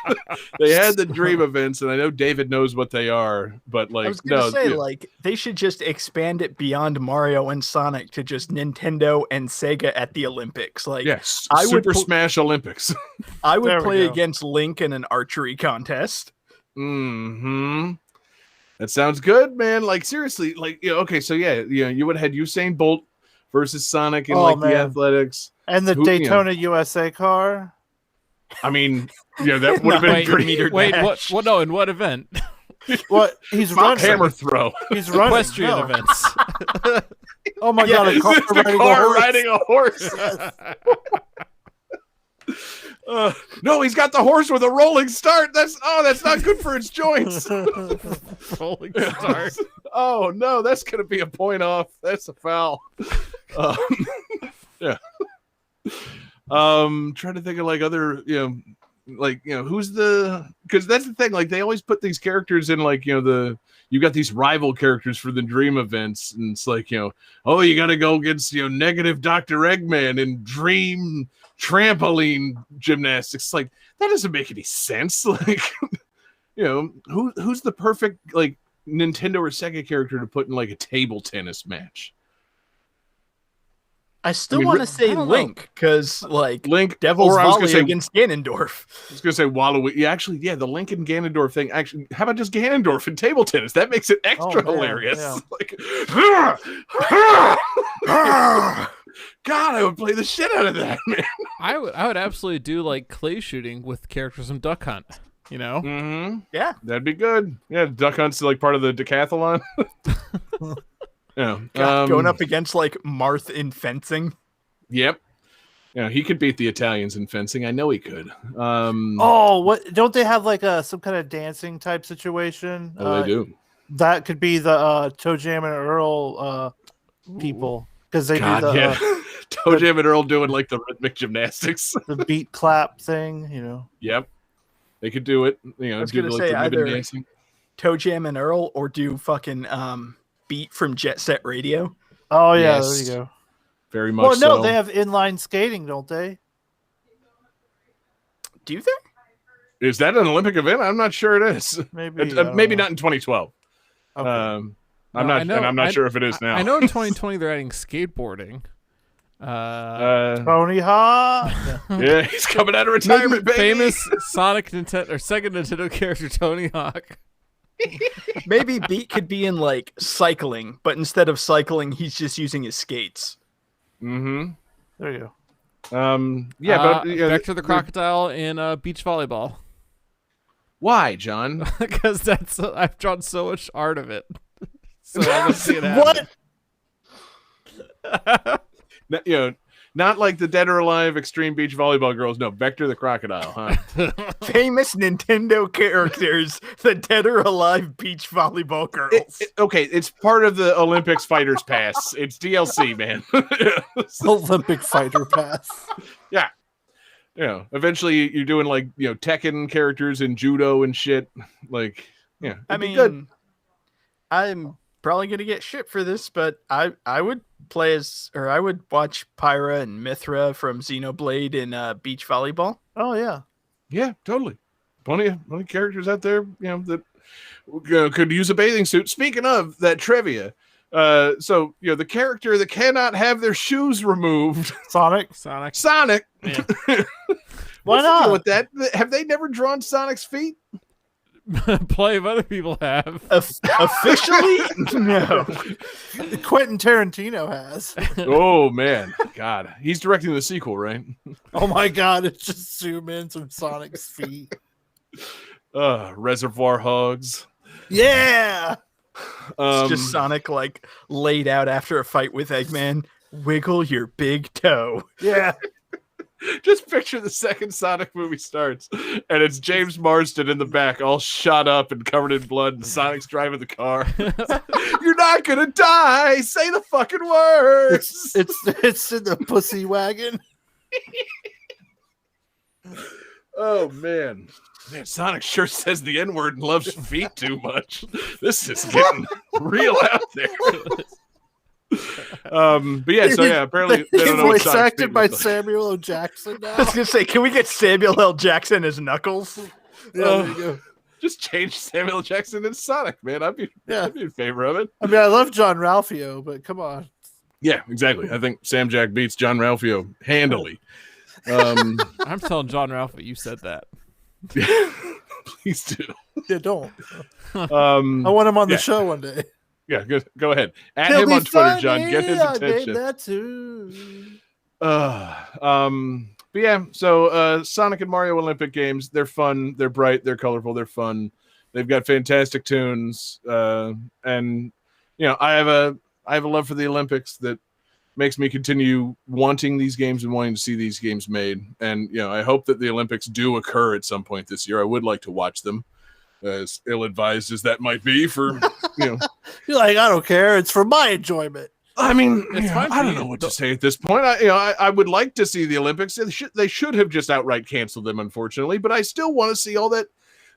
they had the dream events, and I know David knows what they are, but like, I was gonna no, say, like, they should just expand it beyond Mario and Sonic to just Nintendo and Sega at the Olympics. Like, yes, I would Super put- Smash Olympics. I would There we play go. against Link in an archery contest. Hmm. That sounds good, man. Like, seriously, like, okay, so yeah, you would have had Usain Bolt versus Sonic in Oh, like the man. athletics. And the Who- Daytona USA car. I mean, that would have been Wait, pretty. wait, what? No, in what event? What? He's Mount running. Hammer throw. He's running. Equestrian No. events. Oh my god! A Is car this the riding a car horse. riding a horse? No, he's got the horse with a rolling start. That's not good for its joints. Rolling start. Oh no, that's gonna be a point off. That's a foul. Yeah. Trying to think of like other like, who's because that's the thing, like they always put these characters in like, you got these rival characters for the dream events, and it's like, oh, you got to go against, negative Dr. Eggman in dream trampoline gymnastics. Like that doesn't make any sense. Like, who's the perfect like Nintendo or Sega character to put in like a table tennis match? I still I mean, want to say I don't know. Link because like Link, Devil's or I was gonna Volley say, against Ganondorf. I was gonna say Waluigi. Yeah, actually, yeah, the Link and Ganondorf thing. Actually, how about just Ganondorf in table tennis? That makes it extra man, hilarious. yeah. Like, God, I would play the shit out of that, man. I would absolutely do like clay shooting with characters from Duck Hunt. Mm-hmm. Yeah. That'd be good. Yeah, Duck Hunt's like part of the decathlon. Yeah, God, going up against like Marth in fencing. Yep. Yeah, he could beat the Italians in fencing. I know he could. Oh, what? Don't they have like some kind of dancing type situation? They do. That could be the Toe Jam and Earl people because they God, do the yeah. Toe Jam and Earl doing like the rhythmic gymnastics. the beat clap thing. Yep. They could do it. was Do gonna like say the ribbon either- dancing. Toe Jam and Earl, or do fucking Beat from Jet Set Radio. Oh yeah, Yes. there you go. Very much Well, no, so. they have inline skating, don't they? Do they? Is that an Olympic event? I'm not sure it is. Maybe I don't Maybe know. not in 2012. Okay. I'm No, not, I know- and I'm not I- sure if it is now. I know in 2020 they're adding skateboarding. Tony Hawk. Yeah, he's coming out of retirement, baby. Famous Sonic Nintendo or Sega Nintendo character Tony Hawk. Maybe Beat could be in like cycling, but instead of cycling, he's just using his skates. Mm-hmm. There you go. Yeah, but Vector the Crocodile in beach volleyball. why, John? Because I've drawn so much art of it. So I want to see it happen. What? Not like the Dead or Alive Extreme Beach Volleyball Girls. No, Vector the Crocodile, huh? Famous Nintendo characters, the Dead or Alive Beach Volleyball Girls. Okay, it's part of the Olympics Fighters Pass. It's DLC, man. Olympic Fighter Pass. Eventually you're doing like, Tekken characters in judo and shit. Like, yeah, I it'd be mean, good. I'm probably gonna get shit for this, but I would play I would watch Pyra and Mithra from Xenoblade in beach volleyball. Oh yeah. Yeah, totally. Plenty of characters out there, that could use a bathing suit. Speaking of that trivia, so the character that cannot have their shoes removed, Sonic. Sonic. Yeah. Why What's the deal not? with that? Have they never drawn Sonic's feet? Plenty of other people have. Officially, no. Quentin Tarantino has. Oh man, God, he's directing the sequel, right? Oh my god, it's just zoom in some Sonic's feet. Reservoir Hogs. Yeah. It's just Sonic like laid out after a fight with Eggman. Wiggle your big toe. Yeah. Just picture the second Sonic movie starts, and it's James Marsden in the back, all shot up and covered in blood, and Sonic's driving the car. You're not gonna die. Say the fucking words. It's in the pussy wagon. Oh man, Sonic sure says the N-word and loves feet too much. This is getting real out there. But yeah, so yeah, apparently they don't know what Voice Sonic's acted feet by look like. Samuel L. Jackson I was now. gonna say, can we get Samuel L. Jackson as Knuckles? Yeah, there you go. Just change Samuel Jackson into Sonic, man. I'd be in favor of it. I mean, I love John Ralphio, but come on. Yeah, exactly. I think Sam Jack beats John Ralphio handily. I'm telling John Ralph that you said that. Please do. Yeah, don't. I Um, want him on the yeah. show one day. yeah, go ahead. At He'll him be on Twitter, funny, John. Get his I gave attention. that too. But yeah, so Sonic and Mario Olympic Games, they're fun, they're bright, they're colorful, they're fun. They've got fantastic tunes, and I have a love for the Olympics that makes me continue wanting these games and wanting to see these games made. And I hope that the Olympics do occur at some point this year. I would like to watch them, as ill-advised as that might be for You're like, I don't care. It's for my enjoyment. I mean, It's fine I for don't you. know what to say at this point. I would like to see the Olympics. They should have just outright canceled them, unfortunately. But I still want to see all that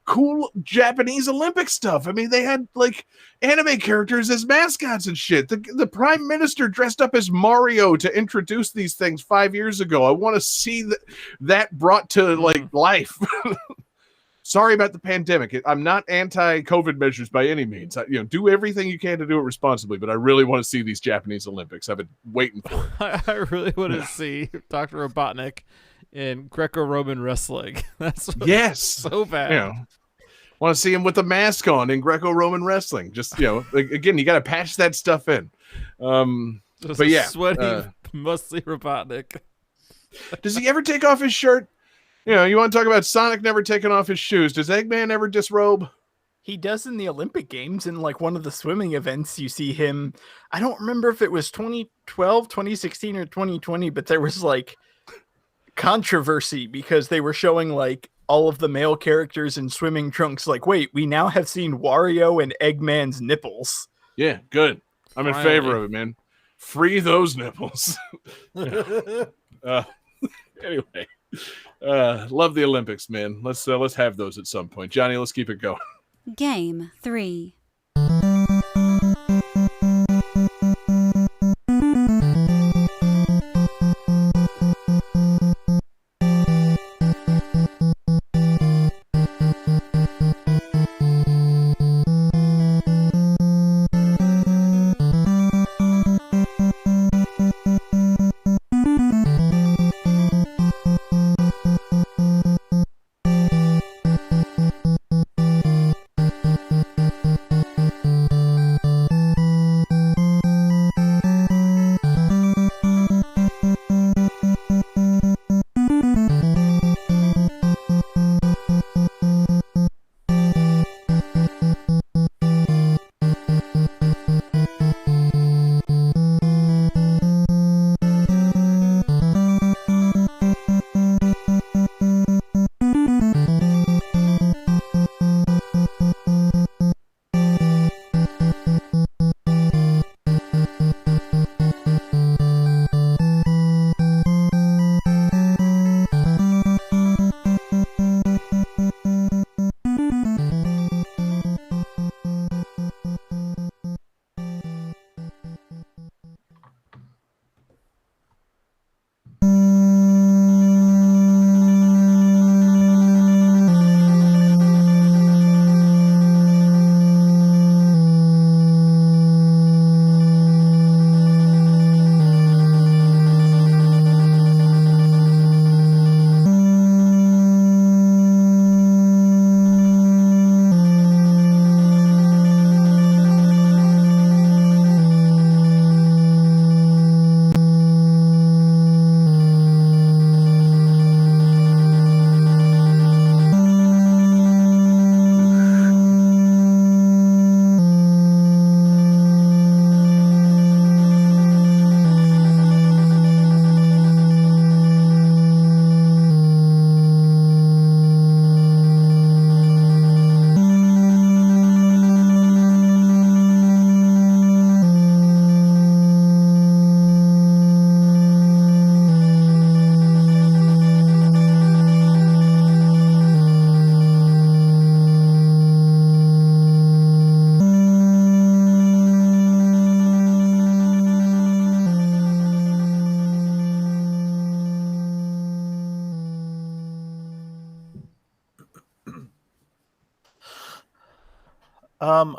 cool Japanese Olympic stuff. I mean, they had like anime characters as mascots and shit. The prime minister dressed up as Mario to introduce these things 5 years ago. I want to see that brought to like life. Sorry about the pandemic. I'm not anti-COVID measures by any means. Do everything you can to do it responsibly, but I really want to see these Japanese Olympics. I've been waiting for it. I really want to see Dr. Robotnik in Greco-Roman wrestling. That's Yes. so bad. Want to see him with a mask on in Greco-Roman wrestling. Just, again, you got to patch that stuff in. Just But a yeah, sweaty, muscly Robotnik. does he ever take off his shirt? You want to talk about Sonic never taking off his shoes. Does Eggman ever disrobe? He does in the Olympic Games. In like one of the swimming events, you see him. I don't remember if it was 2012, 2016, or 2020, but there was like controversy because they were showing like all of the male characters in swimming trunks. Like, wait, we now have seen Wario and Eggman's nipples. Yeah, good. I'm in Finally. favor of it, man. Free those nipples. Anyway, love the Olympics, man. Let's have those at some point. Johnny, let's keep it going. Game 3.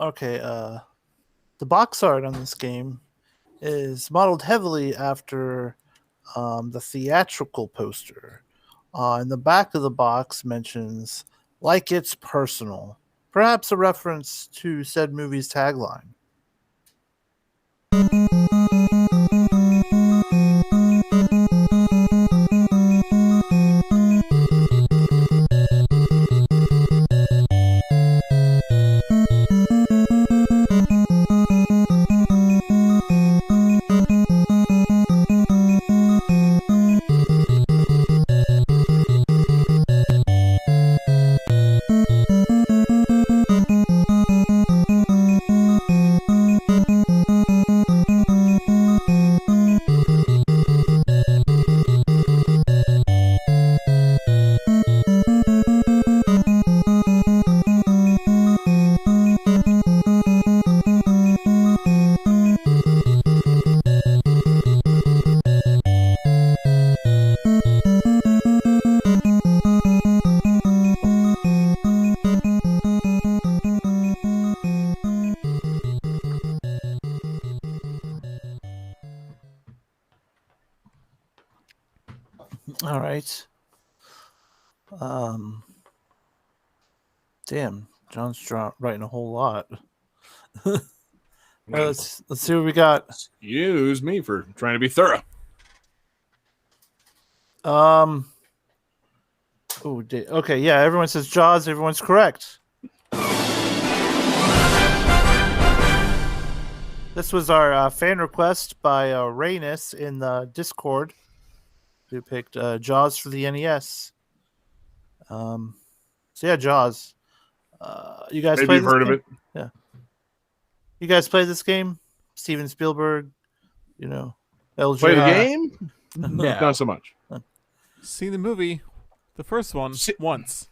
Okay. The box art on this game is modeled heavily after the theatrical poster. And the back of the box mentions, "Like it's personal," perhaps a reference to said movie's tagline. All right. Damn, John's writing a whole lot. Let's see what we got. Excuse me for trying to be thorough. Oh, okay, yeah. Everyone says Jaws. Everyone's correct. This was our fan request by Raynus in the Discord, who picked Jaws for the NES. So yeah, Jaws. You guys Maybe played you've this heard of game? it. Yeah. You guys played this game? Steven Spielberg, LJ. Play the game? No. Not so much. Seen the movie, the first one, once.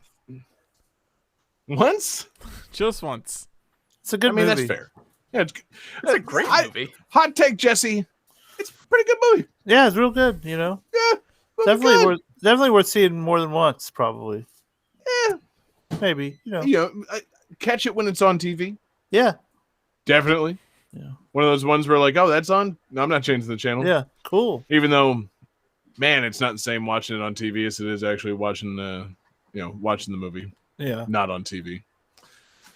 Once? Just once. It's a good I mean, movie. that's fair. Yeah, It's a great movie. Hot take, Jesse. It's a pretty good movie. Yeah, it's real good. Yeah, Definitely worth seeing more than once, probably. Yeah. Maybe. Catch it when it's on TV. Yeah. Definitely. Yeah. One of those ones where like, oh, that's on. No, I'm not changing the channel. Yeah. Cool. Even though, man, it's not the same watching it on TV as it is actually watching watching the movie, Yeah. not on TV.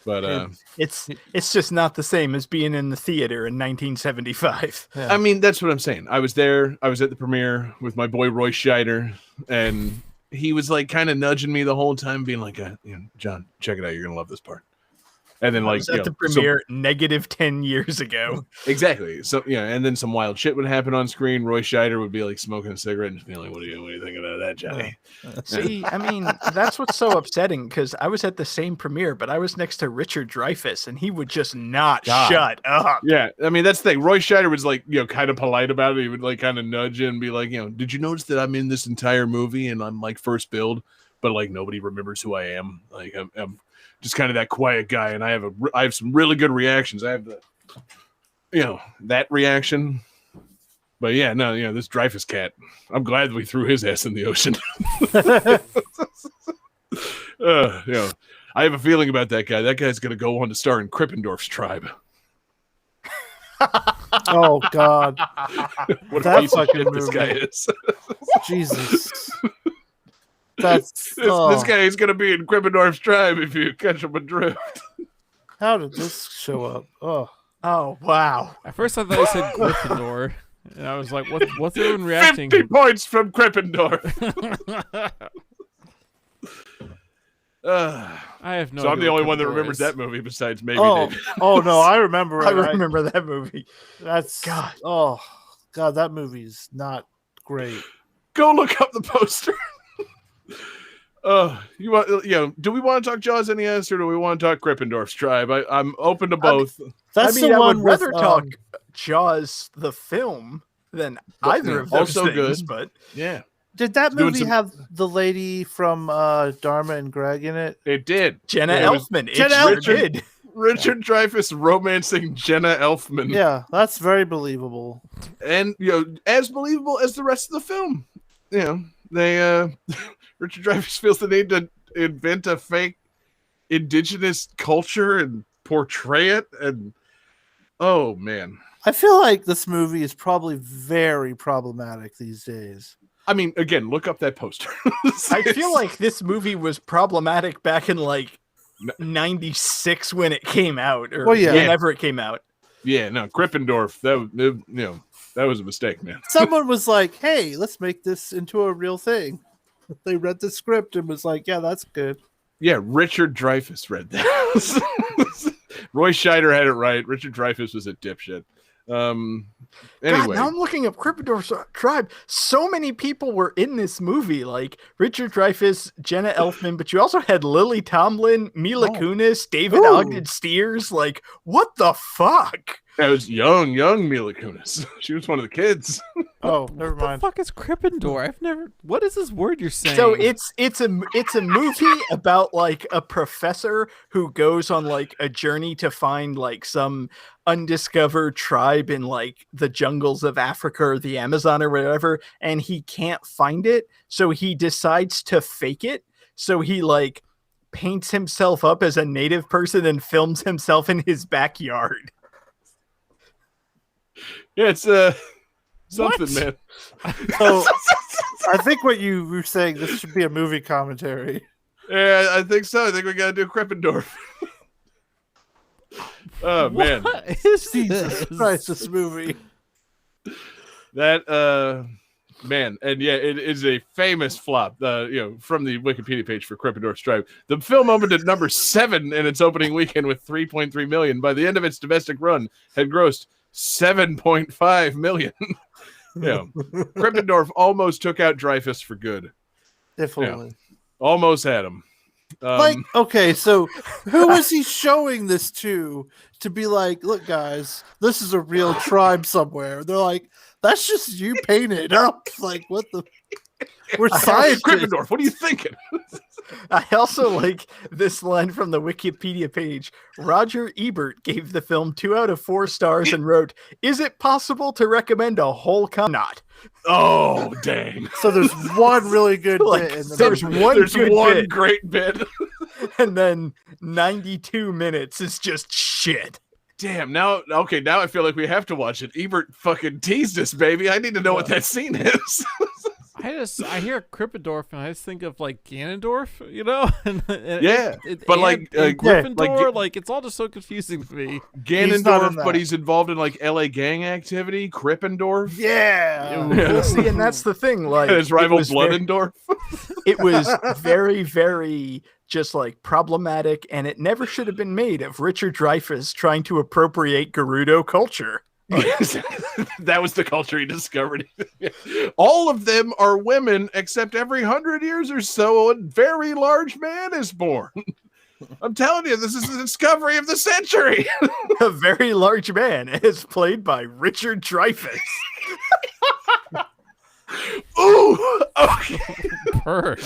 But It's just not the same as being in the theater in 1975. Yeah. I mean, that's what I'm saying. I was there. I was at the premiere with my boy Roy Scheider, and he was like kind of nudging me the whole time, being like, "John, check it out. You're gonna love this part." And then I like was at the premiere negative 10 years ago. exactly. So and then some wild shit would happen on screen. Roy Scheider would be like smoking a cigarette and just being like, "What do you think about that, Johnny?" See, I mean, that's what's so upsetting because I was at the same premiere, but I was next to Richard Dreyfuss and he would just not God. shut up. Yeah, I mean that's the thing. Roy Scheider was like, kind of polite about it. He would like kind of nudge you and be like, did you notice that I'm in this entire movie and I'm like first build, but like nobody remembers who I am. Like I'm just kind of that quiet guy, and I have some really good reactions. I have the, that reaction. But yeah, no, this Dreyfuss cat. I'm glad we threw his ass in the ocean. I have a feeling about that guy. That guy's gonna go on to star in Krippendorf's Tribe. Oh God. What That a piece of fucking shit this guy movie. is. Jesus. That's This guy is gonna be in Krippendorf's Tribe if you catch him adrift. How did this show up? Oh. Oh, wow. At first, I thought he said Gryffindor, and I was like, "What's everyone reacting?" 50 points from Krippendorf. I have no. So I'm idea the only what one that Gryffindor remembers is. that movie besides maybe Oh. David. Oh no, I remember it. I remember that movie. That's God. Oh God, that movie's not great. Go look up the poster. Do we want to talk Jaws NES or do we want to talk Krippendorf's Tribe? I'm open to both. That's I mean, the I one would rather with, talk Jaws, the film, than either of those also things, good. but Yeah, Did that doing movie some- have the lady from Dharma and Greg in it? it did. Jenna Yeah, it was Elfman. It Jenna sure Elfman. did. Richard Dreyfuss romancing Jenna Elfman. Yeah, that's very believable. And as believable as the rest of the film. They Richard Dreyfuss feels the need to invent a fake indigenous culture and portray it, and oh man. I feel like this movie is probably very problematic these days. I mean, again, look up that poster. I feel like this movie was problematic back in like 96 when it came out, or Well, yeah. whenever it came out. Krippendorf. That was a mistake, man. Someone was like, "Hey, let's make this into a real thing." They read the script and was like, "Yeah, that's good." Yeah, Richard Dreyfuss read that. Roy Scheider had it right. Richard Dreyfuss was a dipshit. God, Anyway, now I'm looking up Krippendorf's Tribe. So many people were in this movie, like Richard Dreyfuss, Jenna Elfman, but you also had Lily Tomlin, Mila Kunis, David Ooh. Ogden Stiers. Like, what the fuck? that was young Mila Kunis. She was one of the kids. Oh, never What the mind. fuck is Gryffindor? I've never. What is this word you're saying? So it's a movie about like a professor who goes on like a journey to find like some undiscovered tribe in like the jungles of Africa or the Amazon or whatever, and he can't find it, so he decides to fake it. So he like paints himself up as a native person and films himself in his backyard. Yeah, it's something, What? man. So, I think what you were saying, this should be a movie commentary. Yeah, I think so. I think we got to do Krippendorf. Oh man, What is Jesus this? Christ, this movie. that man, and yeah, it is a famous flop. From the Wikipedia page for Krippendorf's Drive, the film opened at number 7 in its opening weekend with 3.3 million. By the end of its domestic run, had grossed 7.5 million. Yeah, Krippendorf almost took out Dreyfus for good. Definitely. Almost had him. Like, okay, so who was he showing this to be like, look, guys, this is a real tribe somewhere? They're like, that's just you painted up. Like, what the? We're scientists. Krippendorf, what are you thinking? I also like this line from the Wikipedia page. Roger Ebert gave the film 2 out of 4 stars and wrote, "Is it possible to recommend a whole not?" Oh, dang. So there's one really good Like, bit in the there's movie. one There's good one bit, great bit. and then 92 minutes is just shit. Damn, now I feel like we have to watch it. Ebert fucking teased us, baby. I need to know what that scene is. I hear Krippendorf and I just think of like Ganondorf, you know? Yeah, but like, Gryffindor, like- like it's all just so confusing to me. He's not in Ganondorf, that. but he's involved in like LA gang activity. Krippendorf. Yeah. Well, see, and that's the thing. Like, And his rival it was very- Bloodendorf. it was very, very just like problematic, and it never should have been made of Richard Dreyfuss trying to appropriate Gerudo culture. That was the culture he discovered. All of them are women, except every 100 years or so, a very large man is born. I'm telling you, this is the discovery of the century. A very large man is played by Richard Dreyfuss. Ooh, okay. Bird.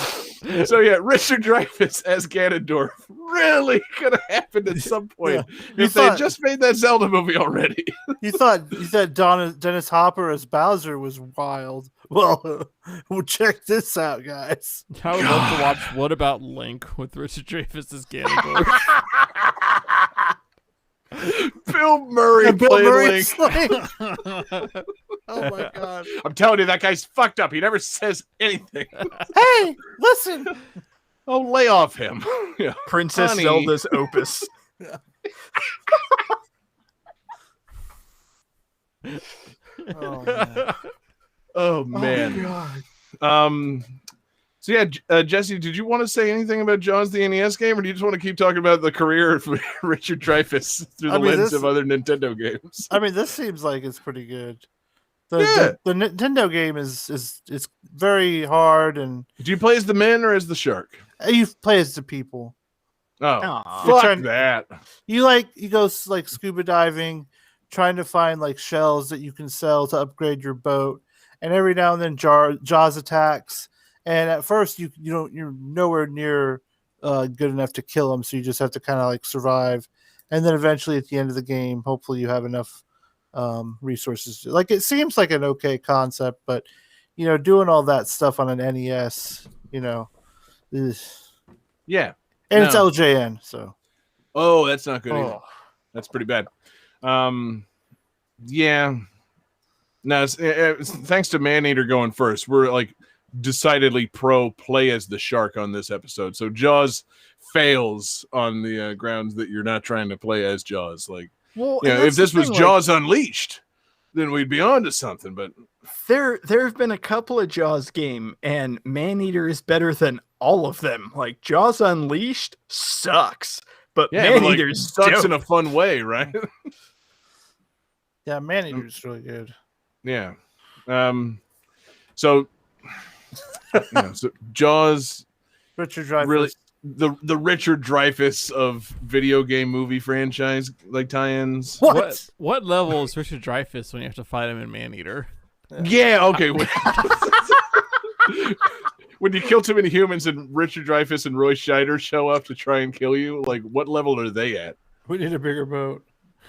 So yeah, Richard Dreyfuss as Ganondorf really could have happened at some point You if they had thought- just made that Zelda movie already. You thought Dennis Hopper as Bowser was wild. Well, check this out, guys. I would love to watch What About Link with Richard Dreyfuss as Ganondorf. Bill Murray And Bill played Murray's Link. like, oh my god! I'm telling you, that guy's fucked up. He never says anything. Hey, listen. Oh, lay off him. Yeah. Princess Honey. Zelda's opus. Oh man. Oh man. So yeah, Jesse, did you want to say anything about Jaws the NES game, or do you just want to keep talking about the career of Richard Dreyfuss through the I mean, lens this- of other Nintendo games? I mean, this seems like it's pretty good. Yeah. The Nintendo game is it's very hard, and Do you play as the men or as the shark? you play as the people. Oh, Aw. You're fuck trying- that. You go like scuba diving, trying to find like shells that you can sell to upgrade your boat, and every now and then Jaws attacks. And at first you're nowhere near good enough to kill them, so you just have to kind of like survive. And then eventually at the end of the game, hopefully you have enough resources. Like it seems like an okay concept, but doing all that stuff on an NES, is, Yeah. and it's No. LJN, so Oh, that's not good either. Oh. That's pretty bad. Yeah. No, it's thanks to Maneater going first. We're like decidedly pro play as the shark on this episode. So Jaws fails on the grounds that you're not trying to play as Jaws. Like, Well, you and know, if that's the this was thing, like, Jaws Unleashed, then we'd be on to something. But there have been a couple of Jaws game, and Maneater is better than all of them. Like Jaws Unleashed sucks, but yeah, but, like, Maneater's sucks dope. in a fun way, right? yeah, Maneater's really good. Yeah. So, so Jaws, Richard Dreyfuss. really the Richard Dreyfuss of video game movie franchise like tie-ins. What level is Richard Dreyfuss when you have to fight him in Maneater? Yeah. Okay. When you kill too many humans and Richard Dreyfuss and Roy Scheider show up to try and kill you, like what level are they at? We need a bigger boat.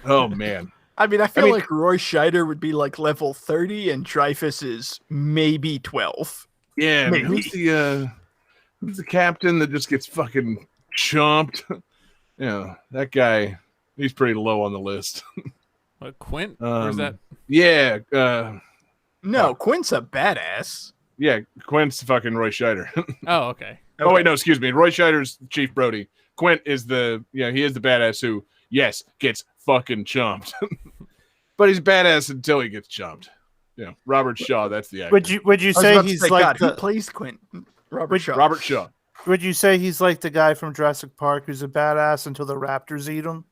Oh man. I mean, I feel mean- like Roy Scheider would be like level 30, and Dreyfus is maybe 12. Yeah. I mean, Maybe. who's the captain that just gets fucking chomped? Yeah, that guy. He's pretty low on the list. What, Quint? Where's that? Yeah. No, Quint's a badass. Yeah, Quint's fucking Roy Scheider. Oh, okay. Oh wait, no, excuse me. Roy Scheider's Chief Brody. Quint is he is the badass who, yes, gets fucking chomped. But he's badass until he gets chomped. Yeah, Robert Shaw, that's the actor. Would you I was say about to he's say, like God, who the, plays Quint? Robert Shaw. Robert Shaw. would you say he's like the guy from Jurassic Park who's a badass until the raptors eat him?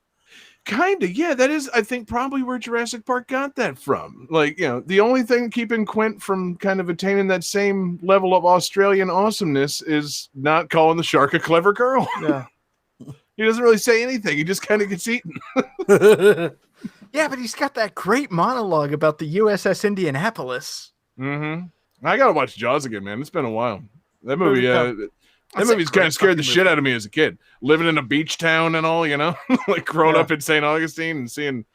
Kinda, yeah. That is, I think, probably where Jurassic Park got that from. Like, the only thing keeping Quint from kind of attaining that same level of Australian awesomeness is not calling the shark a clever girl. Yeah. He doesn't really say anything. He just kind of gets eaten. Yeah, but he's got that great monologue about the USS Indianapolis. Mm-hmm. I gotta watch Jaws again, man. It's been a while. That movie, that That's a movie's kind great of scared the fucking shit movie. out of me as a kid. Living in a beach town and all, like growing Yeah. up in St. Augustine and seeing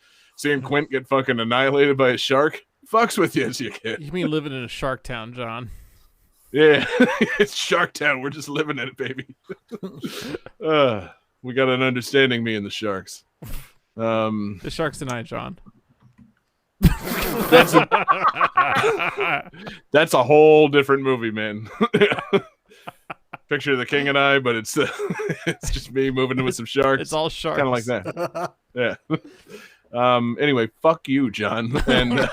Quint get fucking annihilated by a shark. Fucks with you as a kid. You mean living in a Shark Town, John? Yeah, it's Shark Town. We're just living in it, baby. We got an understanding, me and the sharks. The Sharks tonight, John. That's a whole different movie, man. Picture the King and I, but it's just me moving in with some sharks. It's all sharks. Kind of like that. Yeah. Anyway, fuck you, John. And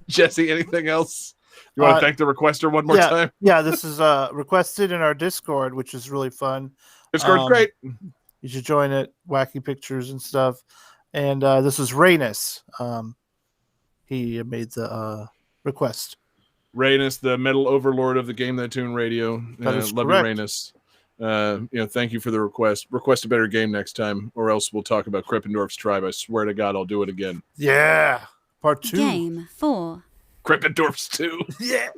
Jesse, anything else? You want to thank the requester one more time? Yeah, this is requested in our Discord, which is really fun. Discord's great. You should join it. Wacky pictures and stuff. And this is Rainus. He made the request. Rainus, the metal overlord of the Game That Tune Radio. That is love correct. you, Rainus. Thank you for the request. Request a better game next time, or else we'll talk about Krippendorf's Tribe. I swear to God, I'll do it again. Yeah. Part 2. Game 4. Krippendorf's 2. Yeah.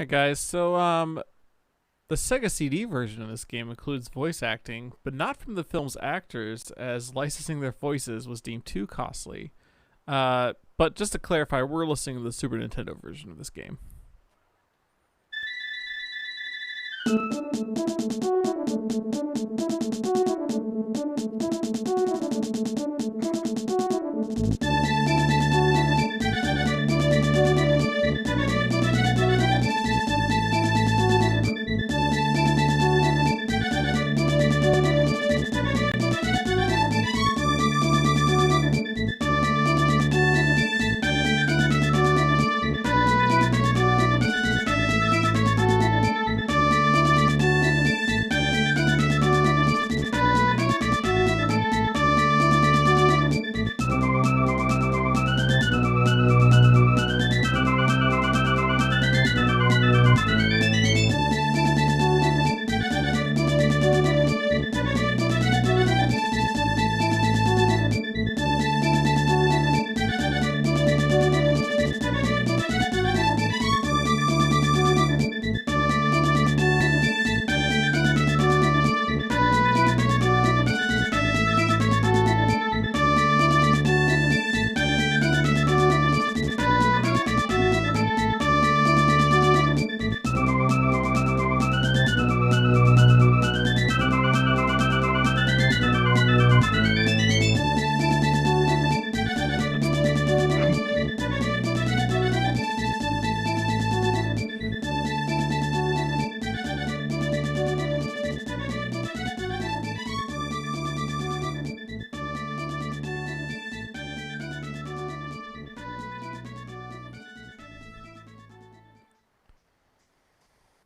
right, guys. So the Sega CD version of this game includes voice acting, but not from the film's actors, as licensing their voices was deemed too costly. But just to clarify, we're listening to the Super Nintendo version of this game.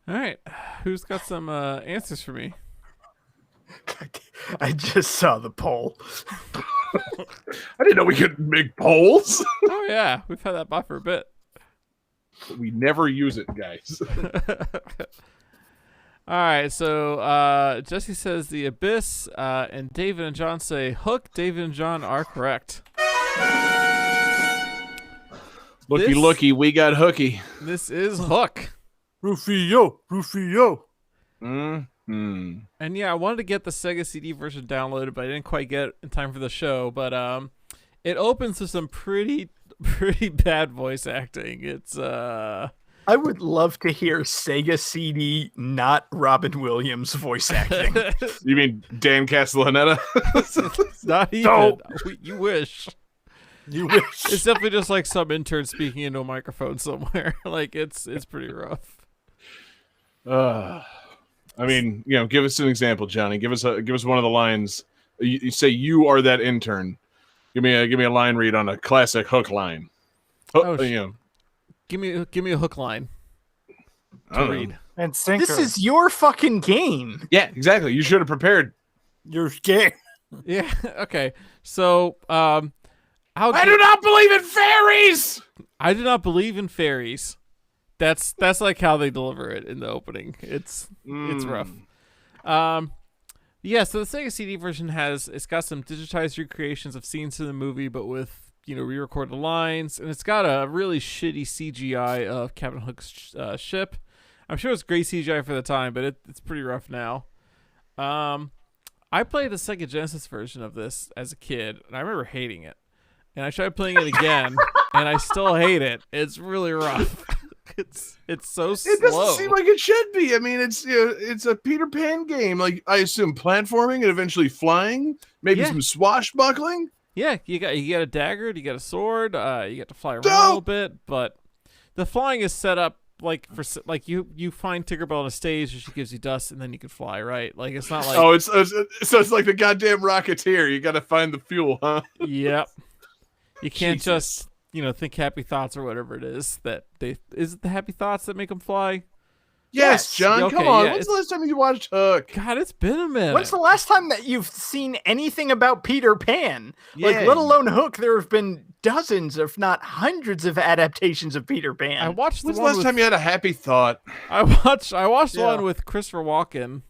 All right, who's got some answers for me? I just saw the poll. I didn't know we could make polls. Oh yeah, we've had that bot for a bit. We never use it, guys. All right, so Jesse says The Abyss, and David and John say Hook. David and John are correct. Looky, This- looky, we got hooky. This is Hook. Rufio, Rufio. Mm-hmm. And yeah, I wanted to get the Sega CD version downloaded, but I didn't quite get it in time for the show. But it opens with some pretty bad voice acting. It's I would love to hear Sega CD, not Robin Williams voice acting. You mean Dan Castellaneta? not even. No. You wish. You wish. It's definitely just like some intern speaking into a microphone somewhere. Like it's pretty rough. I mean, give us an example, Johnny. Give us one of the lines. You say you are that intern. Give me a line read on a classic Hook line. Give me a hook line I to don't know. read. And Sinker. This is your fucking game. Yeah, exactly. You should have prepared. your game. Yeah. Okay. So I do not believe in fairies. I do not believe in fairies. That's like how they deliver it in the opening. It's rough. Yeah, so the Sega CD version it's got some digitized recreations of scenes in the movie, but with re-recorded lines, and it's got a really shitty CGI of Captain Hook's ship. I'm sure it's great CGI for the time, but it's pretty rough now. I played the Sega Genesis version of this as a kid, and I remember hating it. And I tried playing it again, and I still hate it. It's really rough. It's so slow. It doesn't seem like it should be. I mean, it's a Peter Pan game. Like, I assume platforming and eventually flying, maybe Yeah. some swashbuckling. Yeah, you got a dagger, you got a sword, you get to fly around a little bit, but the flying is set up like you find Tinkerbell on a stage and she gives you dust and then you can fly, right? Like it's not like It's like the goddamn Rocketeer. You got to find the fuel, huh? Yep. You can't Jesus. just think happy thoughts or whatever it is is it the happy thoughts that make them fly? Yes, John. Okay, come on. yeah, When's the last time you watched Hook? God, it's been a minute. When's the last time that you've seen anything about Peter Pan? Yeah. Like, let alone Hook, there have been dozens, if not hundreds, of adaptations of Peter Pan. I watched the When's the one last with, time you had a happy thought? I watched the Yeah. one with Christopher Walken.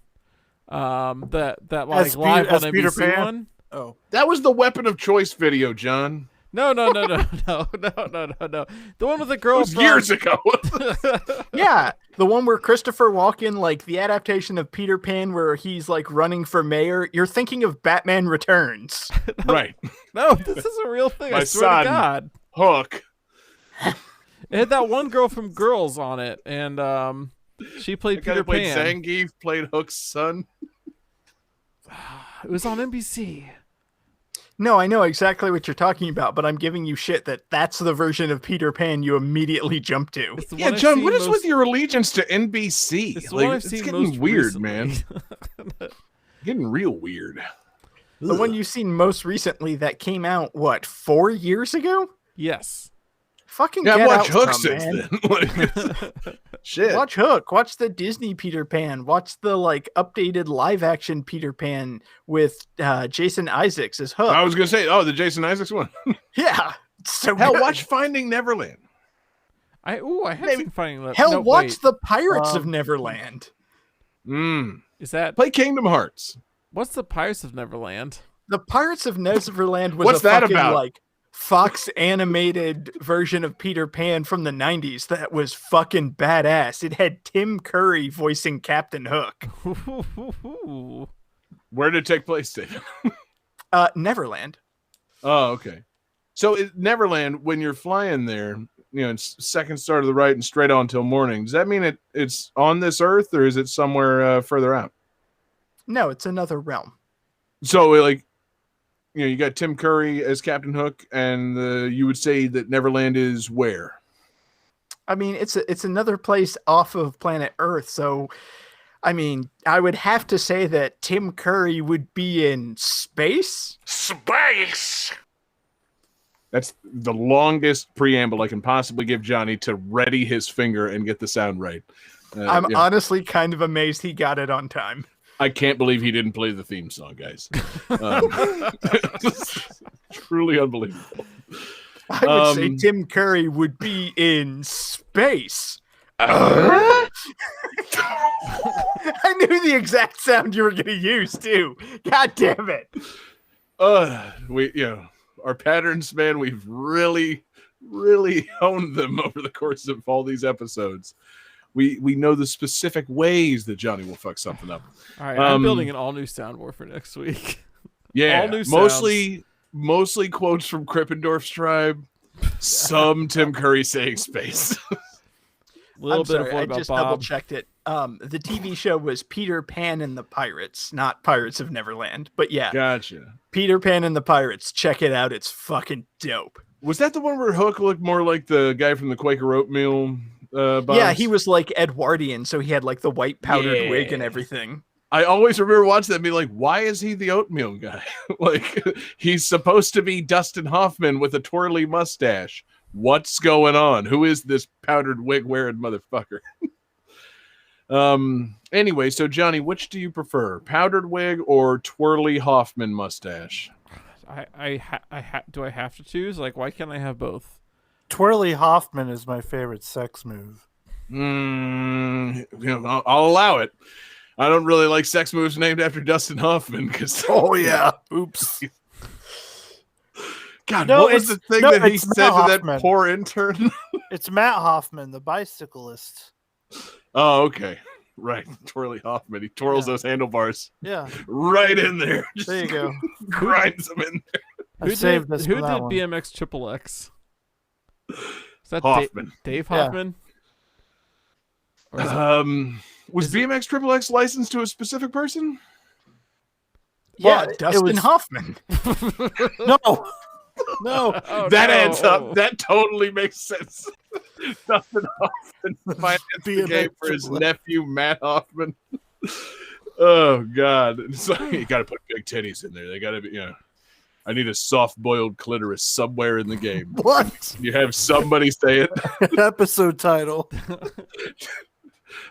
That like As live Peter- on as Peter NBC Pan? one. Oh, That was the weapon of choice video, John. No. The one with the It girl was from years ago. Yeah, the one where Christopher Walken, like the adaptation of Peter Pan, where he's like running for mayor. You're thinking of Batman Returns. Right. No, this is a real thing. My I swear son. to God. Hook. It had that one girl from Girls on it, and she played The guy Peter that played Pan. Zangief played Hook's son. It was on NBC. No, I know exactly what you're talking about, but I'm giving you shit that's the version of Peter Pan you immediately jump to. It's the Yeah, one I've John, seen what is most- with your allegiance to NBC? It's the one I've it's seen getting most weird, recently. man. Getting real weird. The one you've seen most recently that came out, what, 4 years ago? Yes. Fucking Yeah, get I've watched out Hook some, since man. then. Like, shit. Watch Hook. Watch the Disney Peter Pan. Watch the like updated live action Peter Pan with Jason Isaacs as Hook. I was gonna say, the Jason Isaacs one. Yeah. It's so Hell, good. watch Finding Neverland. I have Maybe- been finding that. Hell, no, watch wait. the Pirates of Neverland. Is that Play Kingdom Hearts. what's the Pirates of Neverland? The Pirates of Neverland was What's a that fucking about? like Fox animated version of Peter Pan from the 90s that was fucking badass. It had Tim Curry voicing Captain Hook. Where did it take place, David? Neverland. Oh, okay. So Neverland, when you're flying there, it's second star to the right and straight on till morning. Does that mean it's on this Earth or is it somewhere further out? No, it's another realm. So like, you got Tim Curry as Captain Hook, and you would say that Neverland is where? I mean, it's another place off of planet Earth. So, I mean, I would have to say that Tim Curry would be in space. Space! That's the longest preamble I can possibly give Johnny to ready his finger and get the sound right. I'm Yeah. honestly kind of amazed he got it on time. I can't believe he didn't play the theme song, guys. Truly unbelievable. I would say Tim Curry would be in space. I knew the exact sound you were going to use too. God damn it. Our patterns, man, we've really, really honed them over the course of all these episodes. We know the specific ways that Johnny will fuck something up. All right, I'm building an all new soundboard for next week. Yeah, All new mostly quotes from Krippendorf's tribe. Some Tim Curry saying space. A little I'm bit sorry, of what I about just double Bob. checked it. The TV show was Peter Pan and the Pirates, not Pirates of Neverland. But yeah, Gotcha. Peter Pan and the Pirates. Check it out. It's fucking dope. Was that the one where Hook looked more like the guy from the Quaker Oatmeal? Yeah, he was like Edwardian, so he had like the white powdered wig and Yeah. everything. I always remember watching that and being like, why is he the oatmeal guy? Like, he's supposed to be Dustin Hoffman with a twirly mustache. What's going on? Who is this powdered wig wearing motherfucker? Anyway, so Johnny, which do you prefer? Powdered wig or twirly Hoffman mustache? Do I have to choose? Like, why can't I have both? Twirly Hoffman is my favorite sex move. I'll allow it. I don't really like sex moves named after Dustin Hoffman because Oh yeah. Oops. God, No, what was the it's- thing no, that he it's said Matt to that Hoffman. poor intern? It's Matt Hoffman, the bicyclist. Oh, okay. Right. Twirly Hoffman. He twirls Yeah. those handlebars Yeah. right in there. Just There you go. grinds them in there. I saved this who for did that one. BMX Triple X? Is that Hoffman. Dave Yeah. Hoffman? Or is it- Was BMX Triple X licensed to a specific person? Yeah, Well, it Dustin was- Hoffman. No. No. Oh, That no. adds up. That totally makes sense. Dustin Hoffman financed the BMX game for his Triple X. nephew, Matt Hoffman. Oh, God. It's like, you got to put big titties in there. They got to be, I need a soft-boiled clitoris somewhere in the game. What? You have somebody say it. Episode title.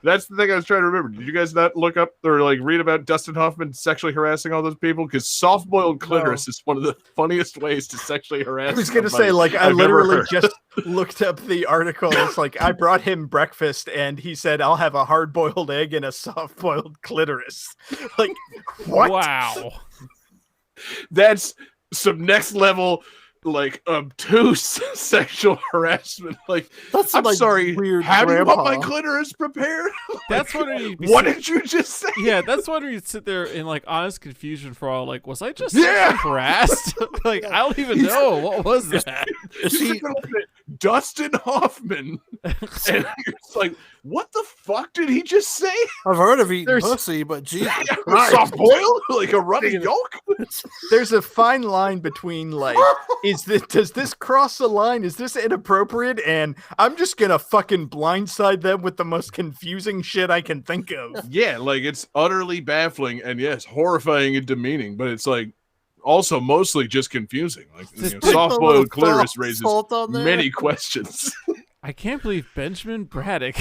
That's the thing I was trying to remember. Did you guys not look up or like read about Dustin Hoffman sexually harassing all those people? Because soft-boiled clitoris is one of the funniest ways to sexually harass. I was gonna somebody say, like, I I've ever literally heard. just looked up the article. It's like I brought him breakfast, and he said, "I'll have a hard-boiled egg and a soft-boiled clitoris." Like, what? Wow. That's some next level like obtuse sexual harassment. Like, That's some, I'm like, sorry, weird how do you want my grandpa. clitoris prepared? That's when you What did you just say? Yeah, that's when you sit there in like honest confusion for all like, was I just Yeah. sexually harassed? Like, I don't even know what was that. Is he- You're looking at Dustin Hoffman, and it's like, what the fuck did he just say? I've heard of eating There's- pussy, but Jesus Soft boiled, like a runny yolk. There's a fine line between like, does this cross the line? Is this inappropriate? And I'm just gonna fucking blindside them with the most confusing shit I can think of. Yeah, like it's utterly baffling and yes, horrifying and demeaning, but it's like also mostly just confusing. Like Just soft boiled put a little clitoris raises salt on there. many questions. I can't believe Benjamin Braddock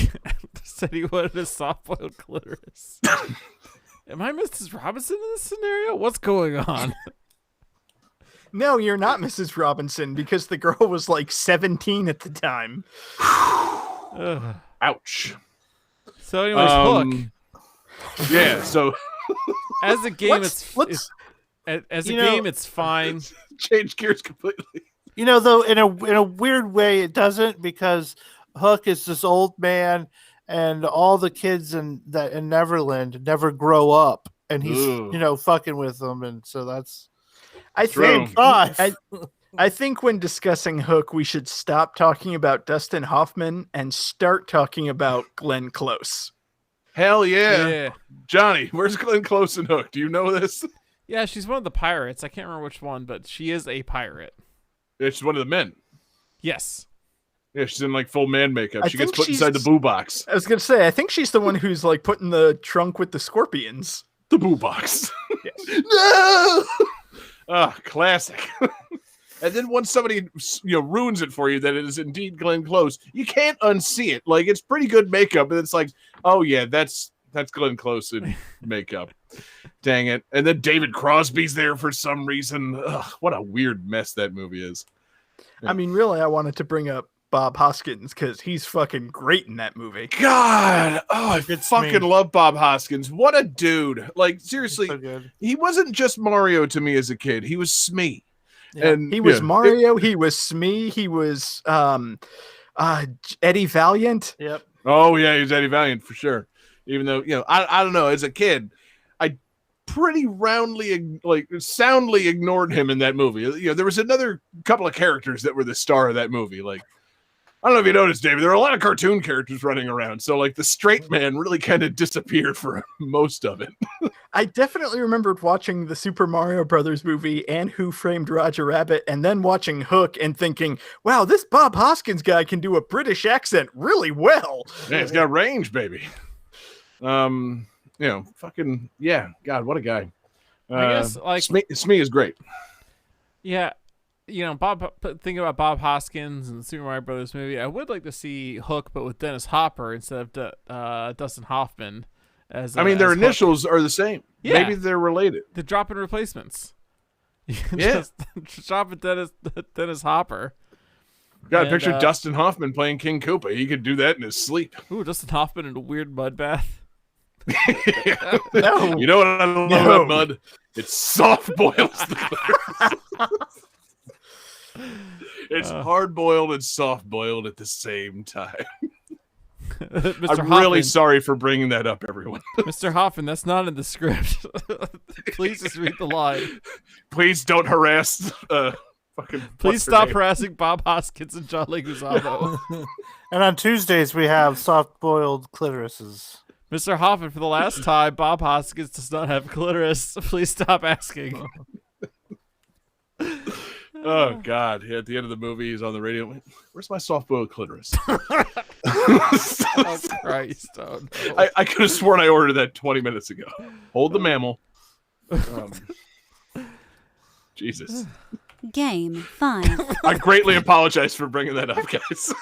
said he wanted a soft-boiled clitoris. Am I Mrs. Robinson in this scenario? What's going on? No, you're not Mrs. Robinson because the girl was like 17 at the time. Ugh. Ouch. So, anyways, Hook. Yeah, so As a game, Let's as a You know- game, it's fine. change gears completely. You know, though, in a weird way, it doesn't, because Hook is this old man, and all the kids in Neverland never grow up, and he's Ooh. fucking with them, and so that's I True. think five. I think when discussing Hook, we should stop talking about Dustin Hoffman and start talking about Glenn Close. Hell yeah. Yeah. Johnny, where's Glenn Close and Hook? Do you know this? Yeah, she's one of the pirates. I can't remember which one, but she is a pirate. Yeah, she's one of the men. Yes. Yeah, she's in like full man makeup. I She gets think put inside the she's- boo box. I was gonna say, I think she's the one who's like put in the trunk with the scorpions. The boo box. Yes. No. Ah, classic. And then once somebody ruins it for you that it is indeed Glenn Close, you can't unsee it. Like, it's pretty good makeup, and it's like, oh yeah, that's Glenn Close in makeup. Dang it. And then David Crosby's there for some reason. Ugh, what a weird mess that movie is. I mean, really, I wanted to bring up Bob Hoskins because he's fucking great in that movie. God, oh, I It's fucking me. love Bob Hoskins. What a dude. Like, seriously, so good. he wasn't just Mario to me as a kid. He was Smee. Yeah. And He was yeah, Mario. He was Smee. He was Eddie Valiant. Yep. Oh yeah, he's Eddie Valiant for sure. Even though I don't know, as a kid, I pretty soundly ignored him in that movie. There was another couple of characters that were the star of that movie. Like, I don't know if you noticed, David, there were a lot of cartoon characters running around. So like the straight man really kind of disappeared for most of it. I definitely remembered watching the Super Mario Brothers movie and Who Framed Roger Rabbit, and then watching Hook and thinking, wow, this Bob Hoskins guy can do a British accent really well. Yeah, he's got range, baby. Fucking yeah. God, what a guy. I guess, like- Smee is great. Yeah. Thinking about Bob Hoskins and the Super Mario Brothers movie, I would like to see Hook, but with Dennis Hopper instead of Dustin Hoffman. Their I mean, their initials are the same. Yeah. Maybe they're related. The drop-in replacements. Yeah. Just drop in Dennis Hopper. Got a And, picture of Dustin Hoffman playing King Koopa. He could do that in his sleep. Ooh, Dustin Hoffman in a weird mud bath. No. You know what I love No. about mud? It soft boils the It's hard boiled and soft boiled at the same time. Mr. I'm Hoffman, really sorry for bringing that up, everyone. Mr. Hoffman, that's not in the script. Please just read the line. Please don't harass fucking. Please what's her stop name? harassing Bob Hoskins and John Leguizamo. And on Tuesdays we have soft-boiled clitorises. Mr. Hoffman, for the last time, Bob Hoskins does not have clitoris. Please stop asking. Oh God! Yeah, at the end of the movie, he's on the radio. Wait, where's my soft boiled clitoris? Oh, Christ. Oh, no. I could have sworn I ordered that 20 minutes ago. Hold the mammal. Jesus. Game 5. I greatly apologize for bringing that up, guys.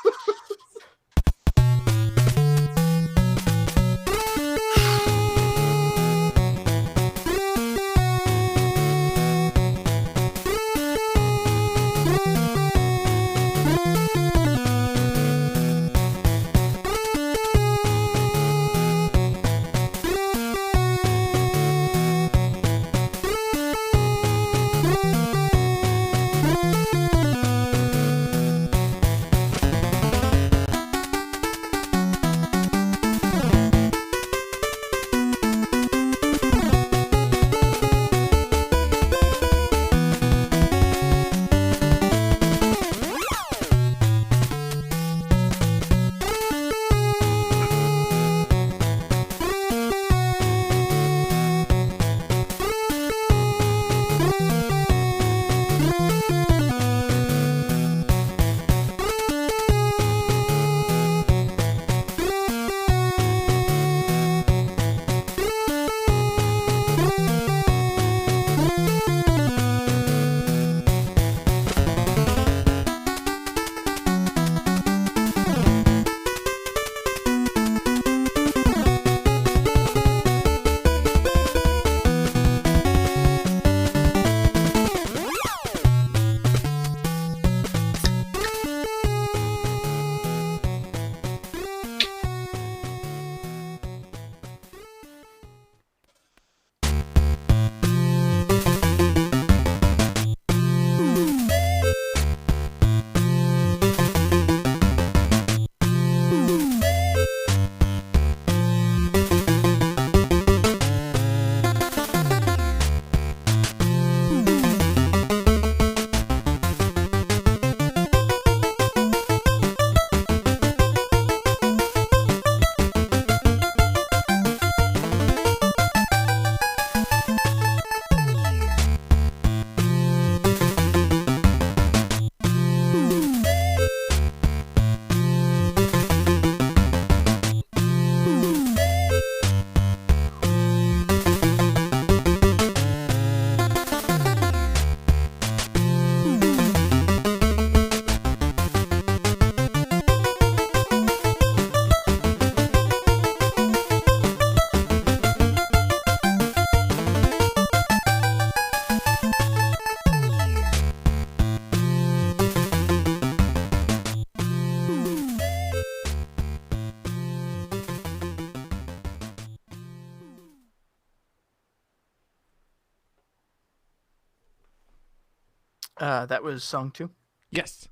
That was song 2. Yes.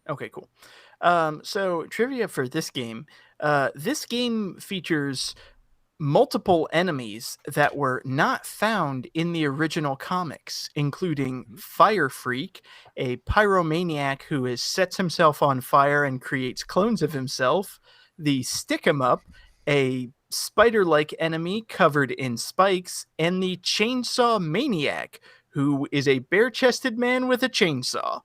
Okay, cool. So trivia for this game. This game features multiple enemies that were not found in the original comics, including Fire Freak, a pyromaniac who sets himself on fire and creates clones of himself, the Stick 'em Up, a spider-like enemy covered in spikes, and the Chainsaw Maniac, who is a bare-chested man with a chainsaw.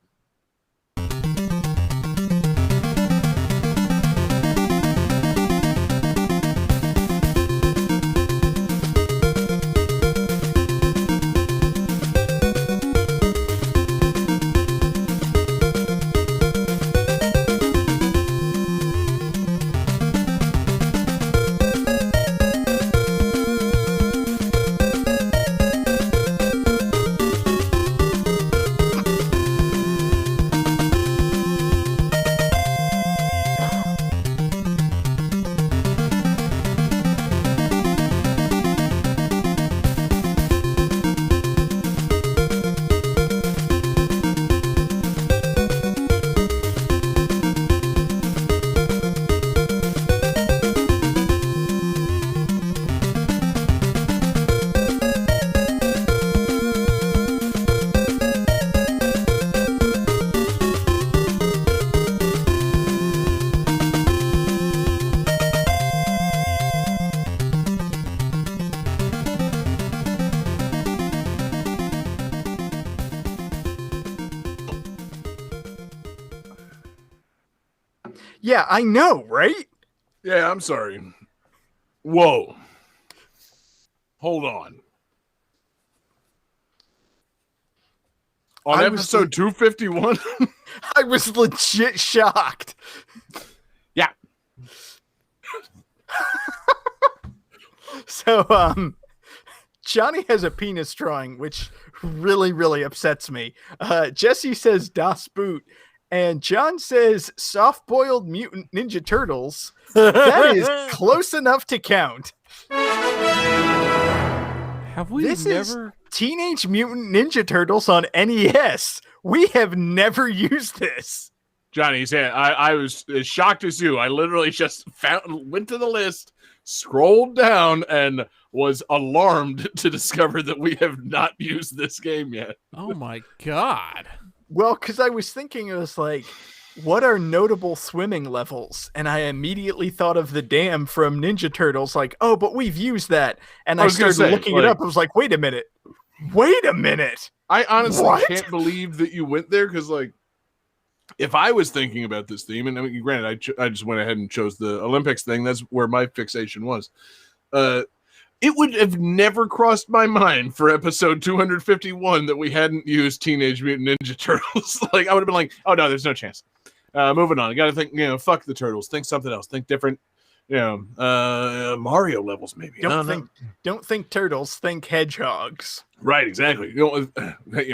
Yeah, I know, right? Yeah, I'm sorry. Whoa. Hold on. On I was episode 251? I was legit shocked. Yeah. So, Johnny has a penis drawing, which really, really upsets me. Jesse says Das Boot, and John says soft-boiled mutant Ninja Turtles. That is close enough to count. Have we This is never? Teenage Mutant Ninja Turtles on NES. We have never used this. Johnny, saying I was as shocked as you. I literally just went to the list, scrolled down, and was alarmed to discover that we have not used this game yet. Oh my god! Well, because I was thinking, it was like, what are notable swimming levels? And I immediately thought of the dam from Ninja Turtles, like, oh, but we've used that. And I was gonna started say, looking it up. I was like, wait a minit. Wait a minute. I honestly What? can't believe that you went there because, like, if I was thinking about this theme, and I mean, granted, I just went ahead and chose the Olympics thing. That's where my fixation was. It would have never crossed my mind for episode 251 that we hadn't used Teenage Mutant Ninja Turtles. Like, I would have been like, oh no, there's no chance. Moving on. I got to think, fuck the Turtles. Think something else. Think different. Mario levels maybe. Don't think turtles, think hedgehogs. Right, exactly.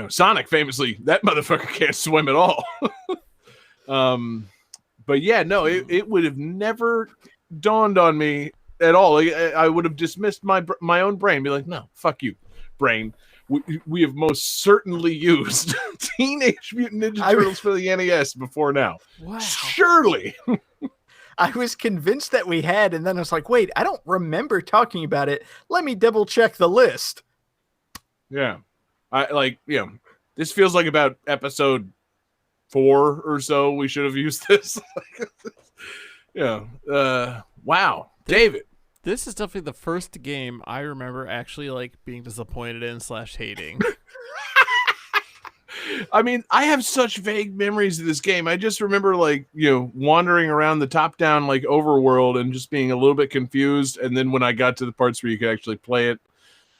Sonic famously, that motherfucker can't swim at all. But yeah, no, it would have never dawned on me at all. Like, I would have dismissed my own brain, be like, no, fuck you, brain. We have most certainly used Teenage Mutant Ninja Turtles for the NES before now. Wow. Surely. I was convinced that we had, and then I was like, wait, I don't remember talking about it. Let me double check the list. Yeah. This feels like about episode 4 or so we should have used this. Yeah. Wow. David. This is definitely the first game I remember actually like being disappointed in / hating. I mean, I have such vague memories of this game. I just remember, like, wandering around the top-down, like, overworld and just being a little bit confused. And then when I got to the parts where you could actually play it,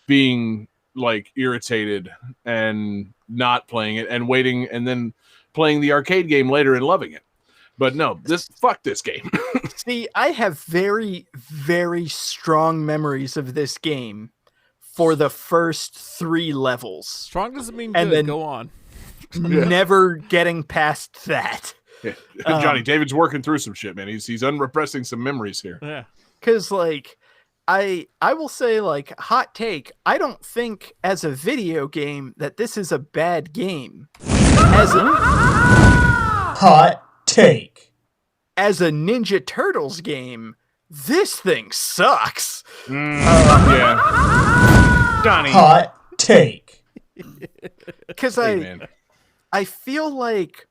being, like, irritated and not playing it and waiting and then playing the arcade game later and loving it. But no, fuck this game. See, I have very, very strong memories of this game for the first 3 levels. Strong doesn't mean And good. then- Go on. Never getting past that. Yeah. Johnny, David's working through some shit, man. He's unrepressing some memories here. Yeah. Because, like, I will say, like, hot take, I don't think as a video game that this is a bad game. Hot take. As a Ninja Turtles game, this thing sucks. Yeah. Donnie. Hot take. Because Hey, man. I feel like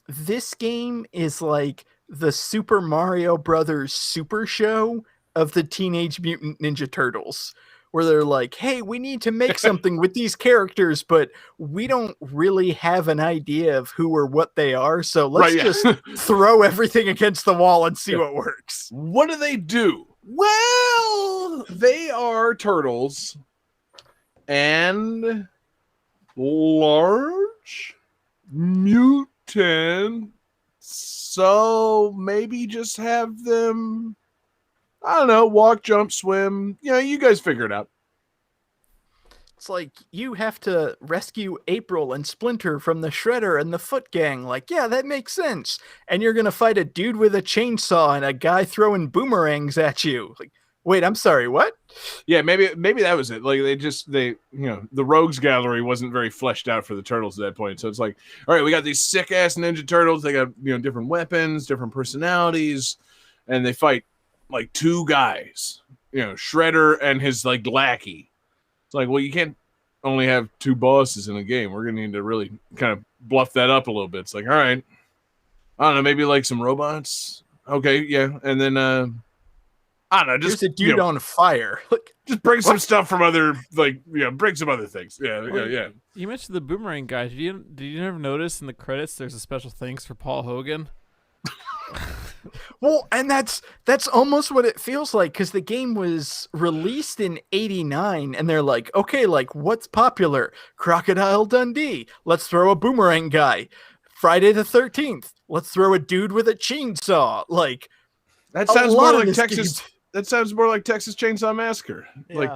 this game is like the Super Mario Brothers Super Show of the Teenage Mutant Ninja Turtles, where they're like, hey, we need to make something with these characters, but we don't really have an idea of who or what they are, so let's just throw everything against the wall and see what works. What do? Well, they are turtles and large mutant. So maybe just have them, I don't know, walk, jump, swim. Yeah, you guys figure it out. It's like you have to rescue April and Splinter from the Shredder and the Foot Gang. Like, yeah, that makes sense. And you're gonna fight a dude with a chainsaw and a guy throwing boomerangs at you. Like, wait, I'm sorry, what? Yeah, maybe that was it. Like the rogues gallery wasn't very fleshed out for the turtles at that point. So it's like, all right, we got these sick ass Ninja Turtles. They got different weapons, different personalities, and they fight like two guys. Shredder and his like lackey. It's like, well, you can't only have two bosses in a game. We're gonna need to really kind of bluff that up a little bit. It's like, all right, I don't know, maybe like some robots. Okay, yeah, and then I don't know, just there's a dude on fire. Like, just bring some stuff from other, bring some other things. Yeah. You mentioned the boomerang guy. Did you ever notice in the credits there's a special thanks for Paul Hogan? well, and that's almost what it feels like, because the game was released in '89, and they're like, okay, like, what's popular? Crocodile Dundee. Let's throw a boomerang guy. Friday the 13th. Let's throw a dude with a chainsaw. Like, that sounds more like Texas. Game. That sounds more like Texas Chainsaw Massacre. Yeah. Like,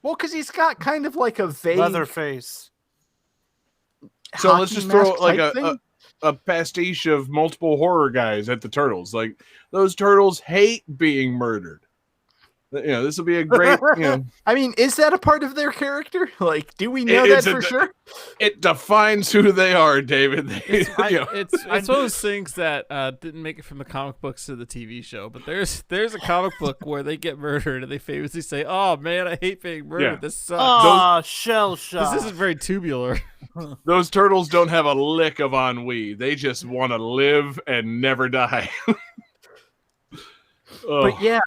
well, because he's got kind of like a vague Leatherface. so let's hockey just throw mask like type thing. a pastiche of multiple horror guys at the turtles. Like, those turtles hate being murdered. This will be a great. I mean, is that a part of their character? Like, do we know that for sure? It defines who they are, David. It's one of those things that didn't make it from the comic books to the TV show. But there's a comic book where they get murdered and they famously say, "Oh man, I hate being murdered. Yeah. This sucks." Ah, shell shock. This isn't very tubular. Those turtles don't have a lick of ennui. They just want to live and never die. But yeah,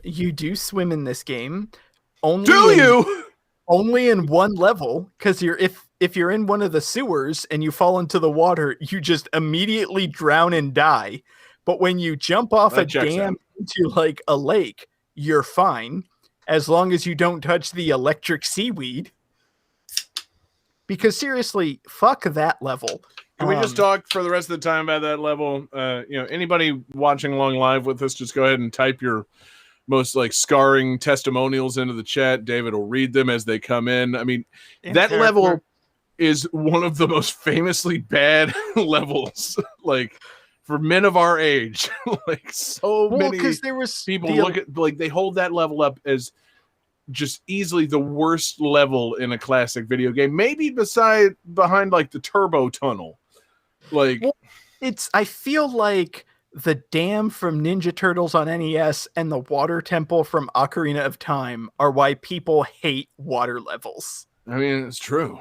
you do swim in this game. Only in one level, because if you're in one of the sewers and you fall into the water, you just immediately drown and die. But when you jump off a dam into like a lake, you're fine, as long as you don't touch the electric seaweed. Because seriously, fuck that level. Can we just talk for the rest of the time about that level? Anybody watching along live with us, just go ahead and type your most like scarring testimonials into the chat. David will read them as they come in. I mean, that level is one of the most famously bad levels, like for men of our age. Like, so many there was people look at, like, they hold that level up as just easily the worst level in a classic video game, maybe behind like the turbo tunnel. Like, I feel like the dam from Ninja Turtles on NES and the water temple from Ocarina of Time are why people hate water levels. I mean, it's true.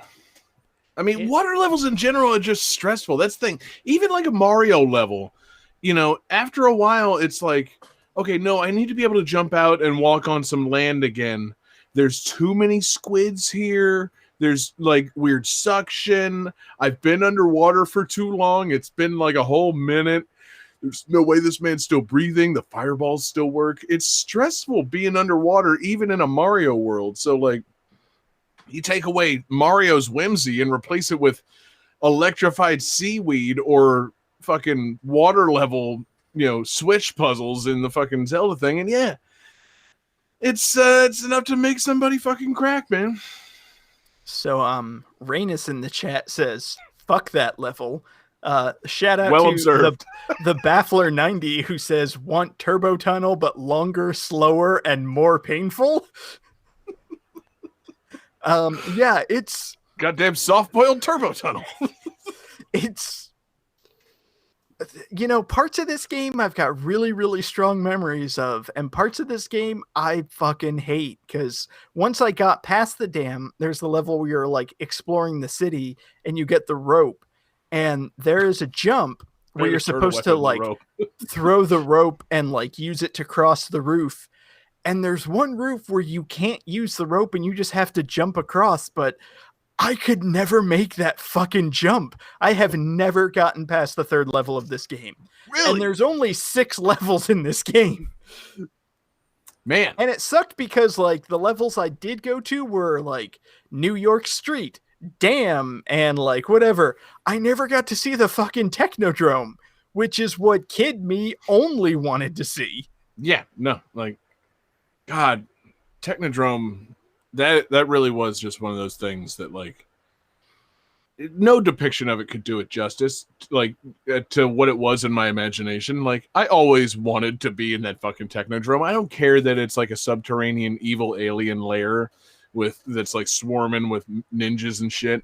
I mean, water levels in general are just stressful. That's the thing. Even like a Mario level, after a while, it's like, okay, no, I need to be able to jump out and walk on some land again. There's too many squids here. There's like weird suction. I've been underwater for too long. It's been like a whole minute. There's no way this man's still breathing. The fireballs still work. It's stressful being underwater, even in a Mario world. So, like, you take away Mario's whimsy and replace it with electrified seaweed or fucking water level, switch puzzles in the fucking Zelda thing. And yeah, it's enough to make somebody fucking crack, man. So, Rainus in the chat says, fuck that level. Shout out Well to observed. the Baffler 90 who says, want turbo tunnel, but longer, slower, and more painful. Yeah, it's Goddamn soft-boiled turbo tunnel. parts of this game I've got really, really strong memories of, and parts of this game I fucking hate, because once I got past the dam, there's the level where you're like exploring the city and you get the rope, and there is a jump where you're supposed to like throw the rope and like use it to cross the roof. And there's one roof where you can't use the rope and you just have to jump across, but I could never make that fucking jump. I have never gotten past the 3rd level of this game. Really? And there's only 6 levels in this game. Man. And it sucked because like the levels I did go to were like New York Street, Dam, and like whatever. I never got to see the fucking Technodrome, which is what kid me only wanted to see. Yeah, no, like, God, Technodrome, that really was just one of those things that, like, no depiction of it could do it justice, like, to what it was in my imagination. Like, I always wanted to be in that fucking Technodrome. I don't care that it's like a subterranean evil alien lair that's like swarming with ninjas and shit.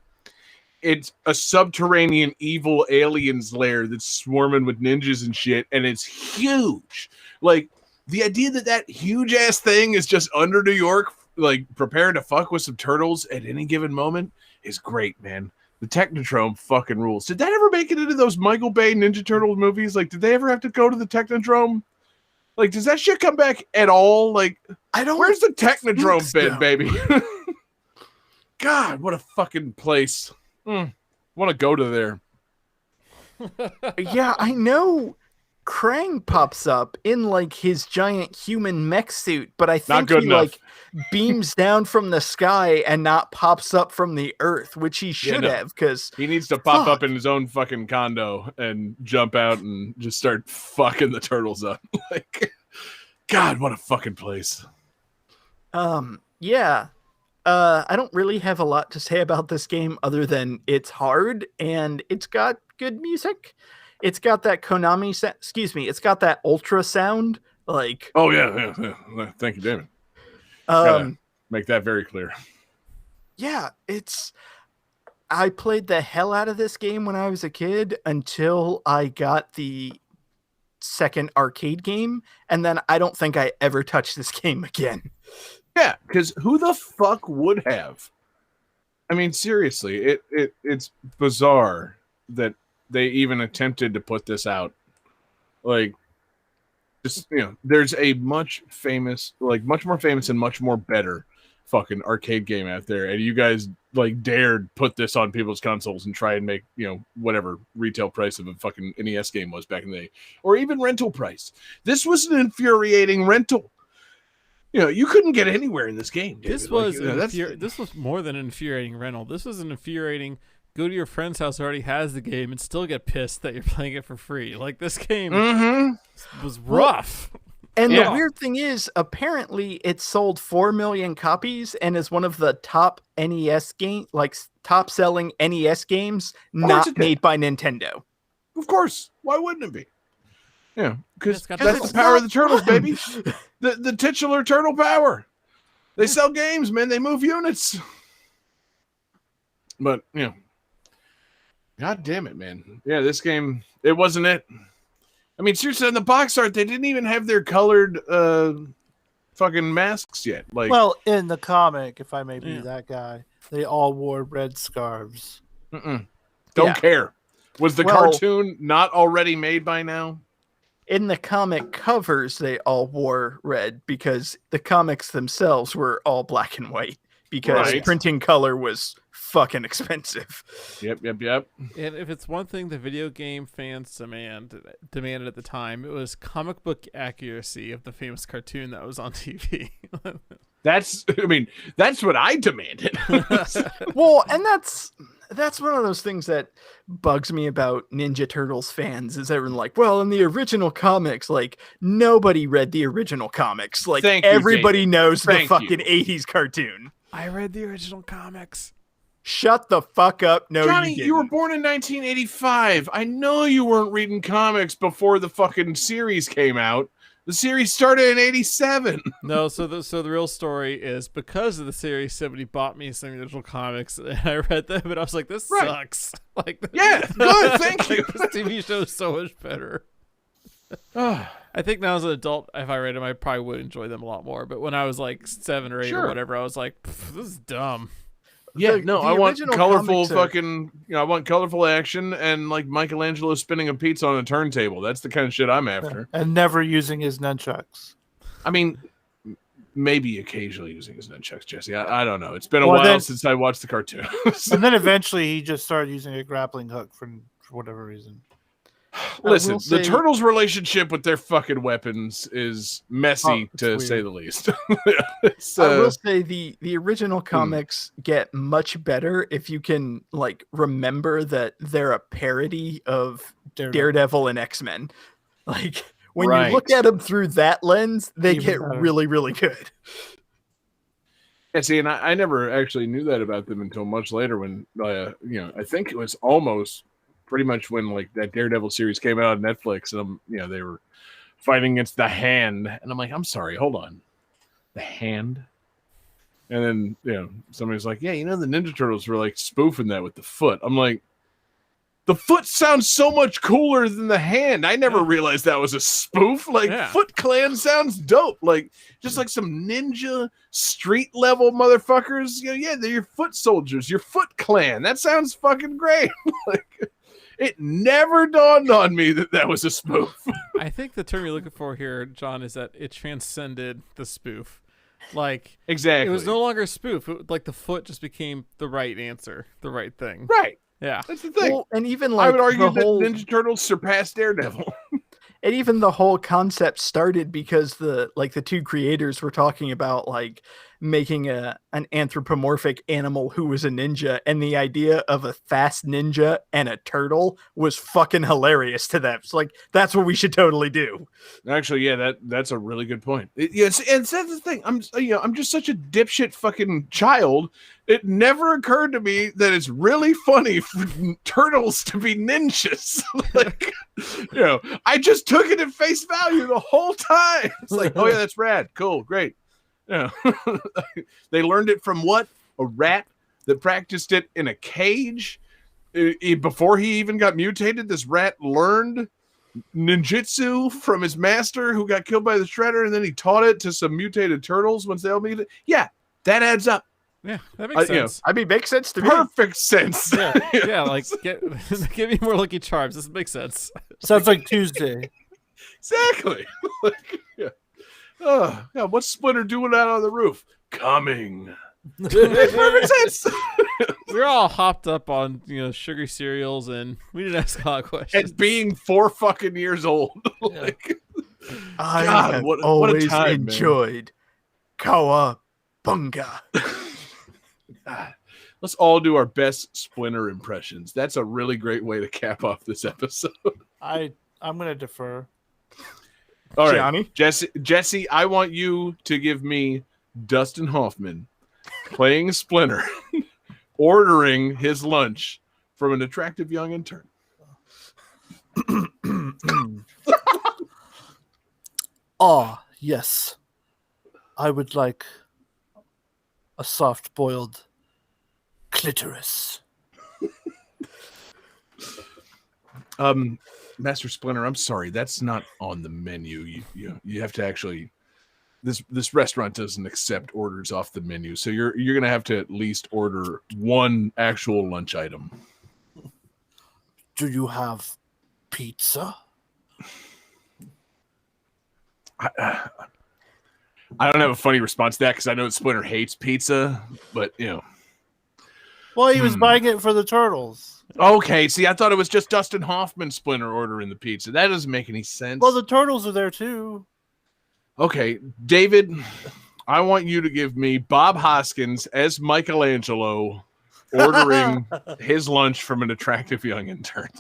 It's a subterranean evil aliens lair that's swarming with ninjas and shit, and it's huge. Like, the idea that huge ass thing is just under New York, like preparing to fuck with some turtles at any given moment, is great, man. The Technodrome fucking rules. Did that ever make it into those Michael Bay Ninja Turtles movies? Like, did they ever have to go to the Technodrome? Like, does that shit come back at all? Like, I don't. where's the Technodrome been, so. baby? God, what a fucking place. Want to go to there. Yeah, I know Krang pops up in like his giant human mech suit, but I think he like beams down from the sky and not pops up from the earth, which he should have, because he needs to pop up in his own fucking condo and jump out and just start fucking the turtles up. Like, God, what a fucking place. Yeah. I don't really have a lot to say about this game other than it's hard and it's got good music. It's got that Konami it's got that ultrasound, like. Oh yeah. Thank you, David. Make that very clear. Yeah, I played the hell out of this game when I was a kid until I got the second arcade game, and then I don't think I ever touched this game again. Yeah, because who the fuck would have? I mean, seriously, it's bizarre that they even attempted to put this out. Like, just, there's a much more famous and much more better fucking arcade game out there, and you guys like dared put this on people's consoles and try and make whatever retail price of a fucking NES game was back in the day, or even rental price. This was an infuriating rental. You couldn't get anywhere in this game, dude. This was this was more than an infuriating rental. This was an infuriating go to your friend's house who already has the game and still get pissed that you're playing it for free. Like, this game was rough. And the weird thing is, apparently it sold 4 million copies and is one of the top NES game, like top selling NES games not made by Nintendo. Of course. Why wouldn't it be? Yeah, because It's got that's the the power of the turtles, baby. The titular turtle power. They sell games, man. They move units. But, God damn it, man. Yeah, this game, it wasn't it. I mean, seriously, in the box art, they didn't even have their colored fucking masks yet. Like, well, in the comic, if I may be that guy, they all wore red scarves. Don't care. Was the cartoon not already made by now? In the comic covers, they all wore red because the comics themselves were all black and white because printing color was fucking expensive. Yep. And if it's one thing the video game fans demanded at the time, it was comic book accuracy of the famous cartoon that was on TV. That's what I demanded. Well, and that's one of those things that bugs me about Ninja Turtles fans is everyone like, well, in the original comics, like nobody read the original comics. Like everybody knows the fucking 80s cartoon. I read the original comics. Shut the fuck up. No, Johnny, you, you were didn't. born in 1985. I know you weren't reading comics before the fucking series came out. The series started in 87. No, so the real story is because of the series, somebody bought me some original comics, and I read them, and I was like, "This Right. sucks." Like, Yeah, good, thank you. This TV show is so much better. Ah, I think now as an adult, if I read them, I probably would enjoy them a lot more. But when I was like 7 or 8 Sure. or whatever, I was like, "This is dumb." yeah, The- no, the I want original colorful comics are- fucking, I want colorful action and like Michelangelo spinning a pizza on a turntable. That's the kind of shit I'm after. And never using his nunchucks. I mean, maybe occasionally using his nunchucks, Jesse. I don't know. It's been a Well, while then- since I watched the cartoon. And then eventually he just started using a grappling hook for whatever reason. Listen, will the say- turtles' relationship with their fucking weapons is messy, Oh, it's to weird. say the least. It's, I will say the original Hmm. comics get much better if you can like remember that they're a parody of Daredevil and X-Men. Like when you look Right. at them through that lens, they Even get better. really, really good. Yeah, see, and I never actually knew that about them until much later when, I think it was almost pretty much when like that Daredevil series came out on Netflix, and they were fighting against the Hand, and I'm like, I'm sorry, hold on, the Hand, and then somebody's like, yeah, the Ninja Turtles were like spoofing that with the foot. I'm like, the foot sounds so much cooler than the Hand. I never realized that was a spoof. Like, Yeah. Foot Clan sounds dope. Like, just like some ninja street level motherfuckers. Yeah, they're your foot soldiers, your Foot Clan. That sounds fucking great. Like, it never dawned on me that was a spoof. I think the term you're looking for here, John, is that it transcended the spoof. Like, Exactly. it was no longer a spoof. Like the foot just became the right answer, the right thing. right. Yeah. That's the thing. Well, and even I like would argue the that whole, Ninja Turtles surpassed Daredevil. and even the whole concept started because the two creators were talking about like making an anthropomorphic animal who was a ninja, and the idea of a fast ninja and a turtle was fucking hilarious to them. It's like, that's what we should totally do. Actually, yeah, that's a really good point. Yes, and that's the thing. I'm just such a dipshit fucking child. It never occurred to me that it's really funny for turtles to be ninjas. Like, I just took it at face value the whole time. It's like, oh yeah, that's rad, cool, great. They learned it from what? A rat that practiced it in a cage. Before he even got mutated, this rat learned ninjutsu from his master who got killed by the Shredder, and then he taught it to some mutated turtles once they all muted. Yeah, that adds up. Yeah, that makes sense. I mean, makes sense to me. Perfect sense. Yeah, like give me more Lucky Charms. This makes sense. Sounds like Tuesday. Exactly. Like, yeah. Oh, yeah. What's Splinter doing out on the roof? Coming. Perfect sense. We're all hopped up on sugary cereals, and we didn't ask a lot of questions. And being 4 fucking years old. Like, I God, have what a always time, man. enjoyed Cowabunga. let's all do our best Splinter impressions. That's a really great way to cap off this episode. I'm gonna defer. All right, Johnny? Jesse, I want you to give me Dustin Hoffman playing Splinter, ordering his lunch from an attractive young intern. Ah, yes. I would like a soft-boiled clitoris. Master Splinter, I'm sorry, that's not on the menu. You have to actually. This restaurant doesn't accept orders off the menu, so you're gonna have to at least order one actual lunch item. Do you have pizza? I don't have a funny response to that because I know Splinter hates pizza, but Well, he was buying it for the turtles. Okay, see, I thought it was just Dustin Hoffman Splinter ordering the pizza. That doesn't make any sense. Well, the turtles are there too. Okay, David, I want you to give me Bob Hoskins as Michelangelo ordering his lunch from an attractive young intern.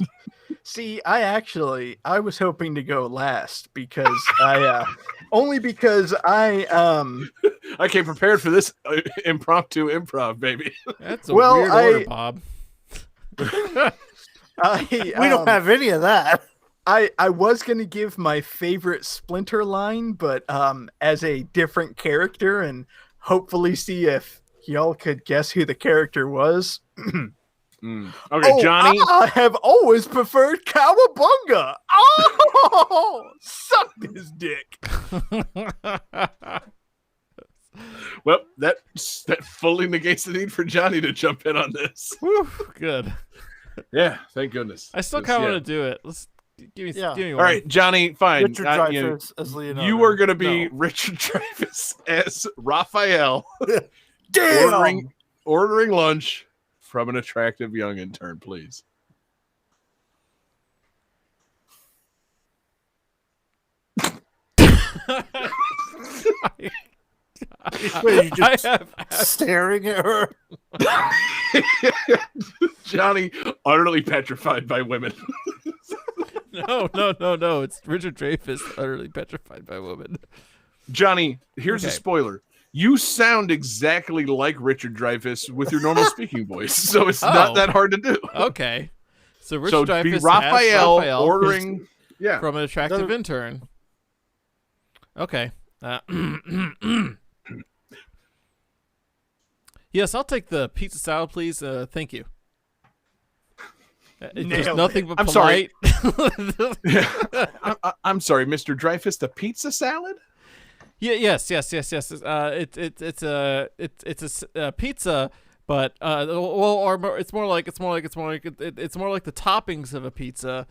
See, I was hoping to go last because I I came prepared for this impromptu improv, baby. That's a Well, weird order, Bob. We don't have any of that. I was gonna give my favorite Splinter line, but as a different character, and hopefully see if y'all could guess who the character was. Okay, Johnny. I have always preferred Cowabunga. Oh, suck his dick. Well, that fully negates the need for Johnny to jump in on this. Whew, good. Yeah, thank goodness. I still 'Cause, kind of yeah. want to do it. Let's give me Yeah. one. All right, Johnny, fine. Richard You know, Dreyfuss as Leonardo. you are going to be No. Richard Dreyfuss as Raphael, Damn. ordering lunch from an attractive young intern, please. Wait, you just I have staring at her. Johnny, utterly petrified by women. no. It's Richard Dreyfuss, utterly petrified by women. Johnny, here's a Okay. spoiler. You sound exactly like Richard Dreyfuss with your normal speaking voice, so it's Oh. not that hard to do. Okay, so Richard So Dreyfuss be has Raphael Raphael ordering. Yeah. from an attractive Another- intern. Okay. Yes, I'll take the pizza salad, please. Thank you. There's Nailed nothing but I'm sorry. polite. I'm sorry, Mr. Dreyfuss. The pizza salad? Yeah. Yes. It's a pizza, but it's more like the toppings of a pizza,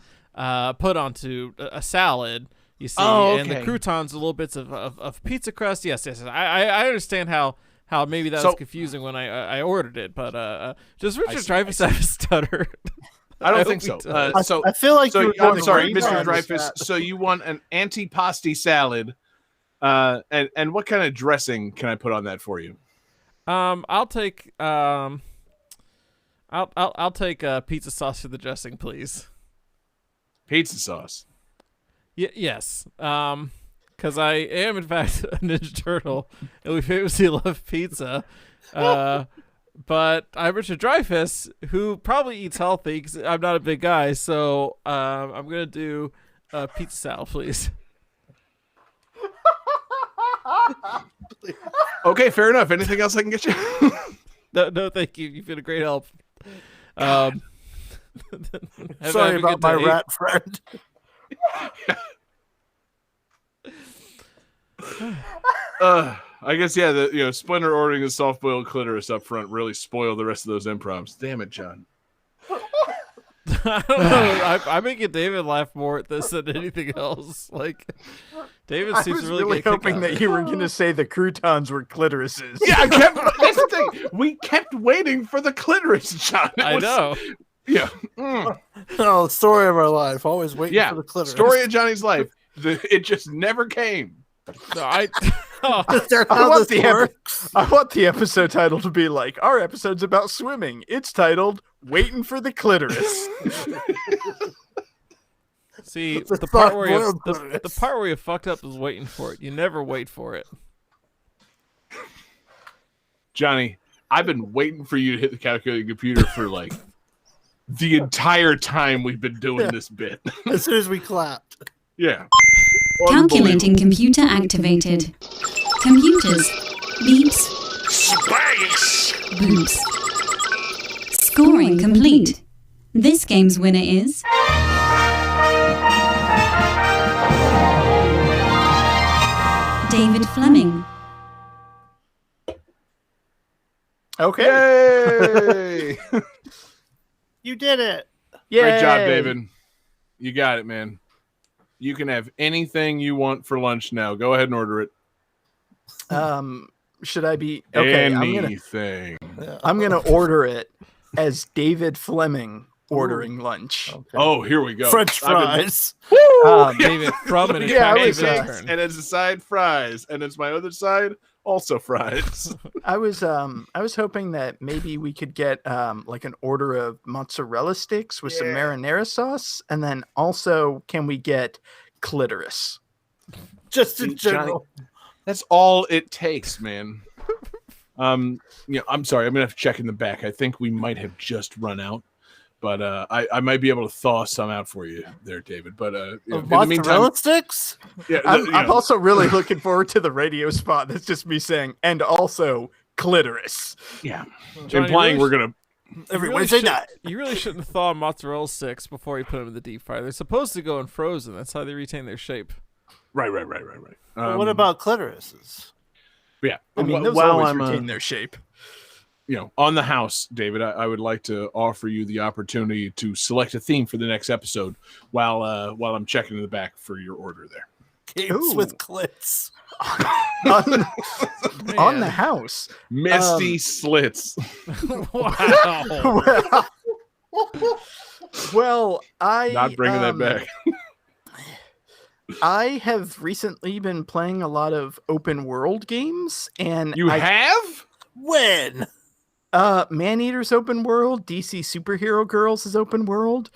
put onto a salad. You see, Oh, and the okay. croutons, little bits of pizza crust. Yes. I understand how maybe that So- was confusing when I ordered it, but does Richard see, Dreyfuss have a stutter? I don't hope think he so. does. So I feel like So you're I'm going sorry, right Mr. on Dreyfuss. that. So you want an antipasti salad, and what kind of dressing can I put on that for you? I'll take I'll take pizza sauce for the dressing, please. Pizza sauce. Yes. Because I am in fact a Ninja Turtle, and we famously love pizza. But I'm Richard Dreyfuss, who probably eats healthy because I'm not a big guy. So I'm gonna do pizza salad, please. Okay, fair enough. Anything else I can get you? No, thank you. You've been a great help. Have Sorry a about good my day. rat friend. I guess yeah. The Splinter ordering a soft boiled clitoris up front really spoiled the rest of those improvs. Damn it, John. I don't know. I'm making David laugh more at this than anything else. Like, David I seems was to really really get a kick hoping out that of you were going to say the croutons were clitorises. Yeah, that's the thing. We kept waiting for the clitoris, John. It I was- know. Yeah. Oh, story of our life. Always waiting Yeah. for the clitoris. Story of Johnny's life. It just never came. No, I. Oh, Is there I how want this the works? I want the episode title to be like, our episode's about swimming. It's titled Waiting for the Clitoris. see, The the part where you soft-boiled the clitoris. part where you fucked up is waiting for it. You never wait for it. Johnny, I've been waiting for you to hit the calculating computer for like the entire time we've been doing this bit. As soon as we clapped. Yeah. Calculating computer activated. Computers. Beeps. Space! Boops. Scoring complete. This game's winner is David Fleming. Okay. Yay! You did it. Great job, Yay. David. You got it, man. You can have anything you want for lunch now. Go ahead and order it. Should I be okay? Anything. I'm gonna order it as David Fleming ordering lunch. Okay. Oh, here we go. French I've been- fries. David from an Yeah, I attractive was, intern. and as a side, fries, and as my other side, also fries. I was hoping that maybe we could get like an order of mozzarella sticks with some marinara sauce, and then also can we get clitoris? Just in See, Johnny- general. That's all it takes, man. I'm sorry. I'm gonna have to check in the back. I think we might have just run out, but I might be able to thaw some out for you there, David. But in the Mozzarella meantime, sticks? yeah, I'm also really looking forward to the radio spot. That's just me saying, and also clitoris. yeah, Johnny, implying you we're really gonna. Every you Wednesday should- night. You really shouldn't thaw mozzarella sticks before you put them in the deep fryer. They're supposed to go in frozen. That's how they retain their shape. Right. What about clitorises? Yeah. I mean, those while always I'm retain their shape. on the house, David, I would like to offer you the opportunity to select a theme for the next episode while I'm checking in the back for your order there. Games Ooh. with clits. On the house. Misty slits. Wow. Well, I Not bringing that back. I have recently been playing a lot of open world games, and You I, have? When? Maneater's open world, DC Superhero Girls is open world,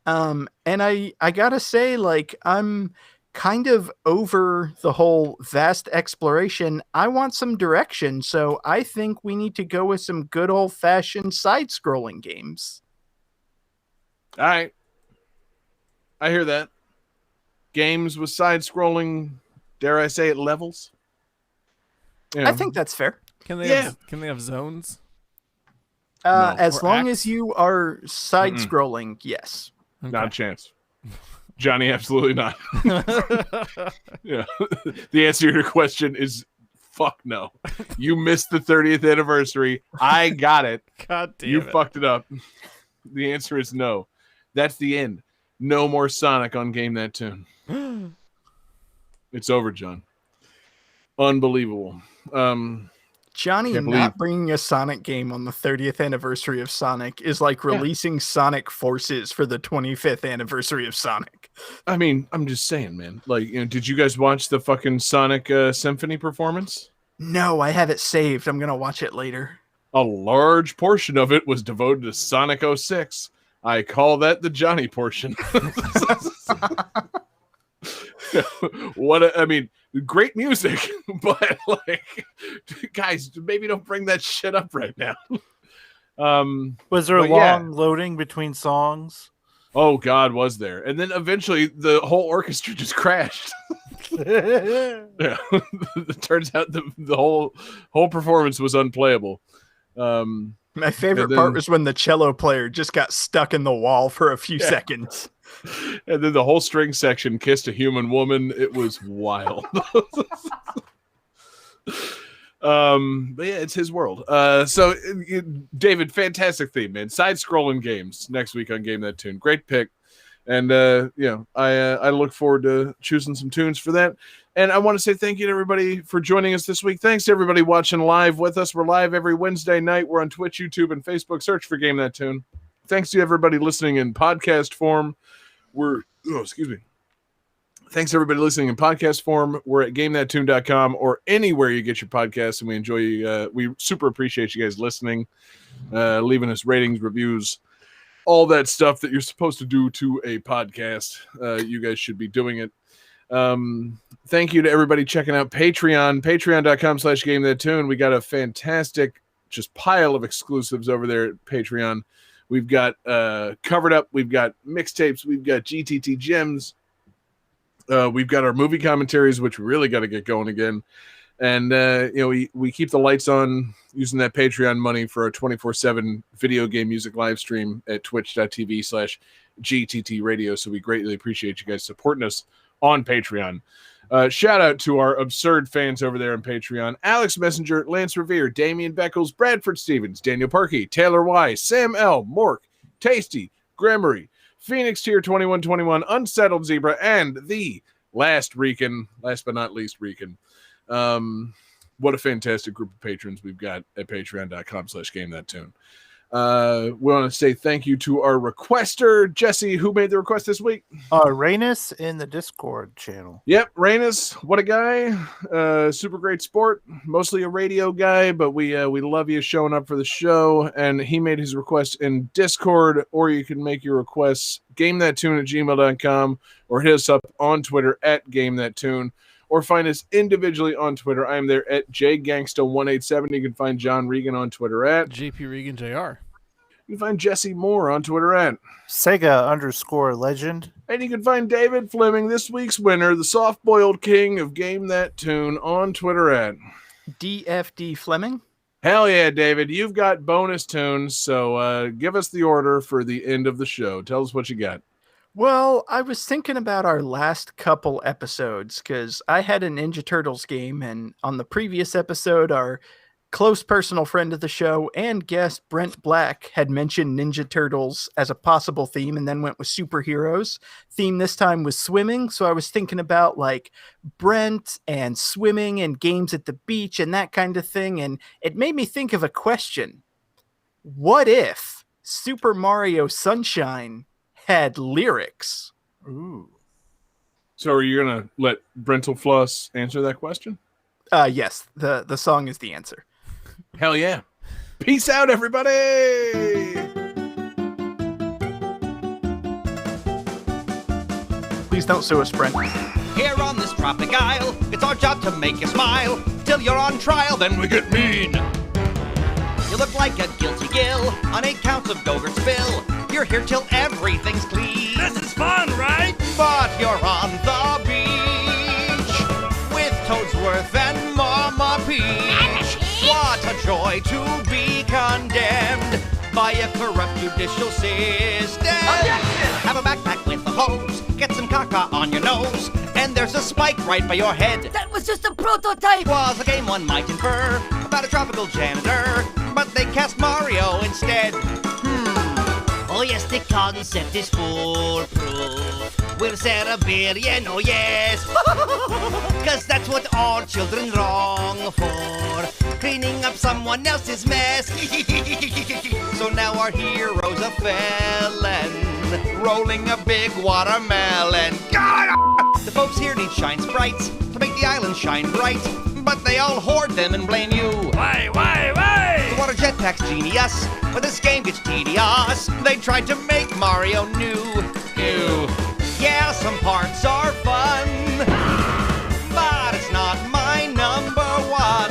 and I gotta say, like, I'm kind of over the whole vast exploration. I want some direction, so I think we need to go with some good old fashioned side scrolling games. All right. I hear that. Games with side-scrolling, dare I say it, levels? I think that's fair. Can they Yeah. can they have zones? No. As Or long acts? as you are side scrolling, yes. Not a chance. Johnny, absolutely not. Yeah. The answer to your question is fuck no. You missed the 30th anniversary. I got it. God damn You it. fucked it up. The answer is no. That's the end. No more Sonic on Game That Tune. It's over, John. Unbelievable. Johnny Can't not believe- bringing a Sonic game on the 30th anniversary of Sonic is like releasing Sonic Forces for the 25th anniversary of Sonic. I mean, I'm just saying, man. Like, did you guys watch the fucking Sonic Symphony performance? No, I have it saved. I'm going to watch it later. A large portion of it was devoted to Sonic 06. I call that the Johnny portion. I mean, great music, but like, guys, maybe don't bring that shit up right now. Was there a But yeah. long loading between songs? Oh God, was there? And then eventually the whole orchestra just crashed. Yeah. It turns out the whole performance was unplayable. My favorite And then- part was when the cello player just got stuck in the wall for a few seconds. And then the whole string section kissed a human woman. It was wild. But yeah, it's his world. So David, fantastic theme, man. Side-scrolling games next week on Game That Tune. Great pick. And I look forward to choosing some tunes for that. And I want to say thank you to everybody for joining us this week. Thanks to everybody watching live with us. We're live every Wednesday night. We're on Twitch, YouTube, and Facebook. Search for Game That Tune. Thanks to everybody listening in podcast form. Thanks to everybody listening in podcast form. We're at GameThatTune.com or anywhere you get your podcasts, and we enjoy. We super appreciate you guys listening, leaving us ratings, reviews, all that stuff that you're supposed to do to a podcast. You guys should be doing it. Thank you to everybody checking out Patreon, patreon.com/GameThatTune. We got a fantastic just pile of exclusives over there at Patreon. We've got Covered Up, we've got mixtapes, we've got GTT gems, we've got our movie commentaries, which we really got to get going again. And we keep the lights on using that Patreon money for a 24/7 video game music live stream at twitch.tv/GTT radio. So we greatly appreciate you guys supporting us on Patreon. Shout out to our absurd fans over there on Patreon: Alex Messenger, Lance Revere, Damian Beckles, Bradford Stevens, Daniel Parkey, Taylor Y, Sam L, Mork, Tasty, Gremory, Phoenix Tier 2121, Unsettled Zebra, and the last but not least Rican. What a fantastic group of patrons we've got at patreon.com/GameThatTune. We want to say thank you to our requester, Jesse, who made the request this week. Rainus in the Discord channel. Yep, Rainus, what a guy. Super great sport, mostly a radio guy, but we love you showing up for the show. And he made his request in Discord, or you can make your requests GameThatTune@gmail.com or hit us up on Twitter at GameThatTune. or find us individually on Twitter. I am there at jgangsta187. You can find John Regan on Twitter at JP Regan Jr. You can find Jesse Moore on Twitter at Sega_legend. And you can find David Fleming, this week's winner, the soft-boiled king of Game That Tune, on Twitter at DFD Fleming. Hell yeah, David. You've got bonus tunes, so give us the order for the end of the show. Tell us what you got. Well, I was thinking about our last couple episodes because I had a Ninja Turtles game, and on the previous episode, our close personal friend of the show and guest Brent Black had mentioned Ninja Turtles as a possible theme and then went with superheroes. Theme this time was swimming, so I was thinking about like Brent and swimming and games at the beach and that kind of thing, and it made me think of a question. What if Super Mario Sunshine had lyrics? Ooh. So are you going to let Brental Floss answer that question? Yes, the song is the answer. Hell yeah. Peace out, everybody. Please don't sue us, Brent. Here on this tropic isle, it's our job to make you smile. Till you're on trial, then we get mean. You look like a guilty gill on 8 counts of Go-Gurt's bill. You're here till everything's clean. This is fun, right? But you're on the beach with Toadsworth and Mama Peach. What a joy to be condemned by a corrupt judicial system. Have a backpack with a hose, get some caca on your nose, and there's a spike right by your head. That was just a prototype! Was a game one might infer about a tropical janitor, but they cast Mario instead. Oh yes, the concept is foolproof. We'll set a billion, oh yes. Cause that's what all children long for. Cleaning up someone else's mess. So now our hero's a felon, rolling a big watermelon. The folks here need shine sprites to make the island shine bright, but they all hoard them and blame you. Why? The water jetpack's genius, but this game gets tedious. They tried to make Mario new. Yeah, some parts are fun, but it's not my number one.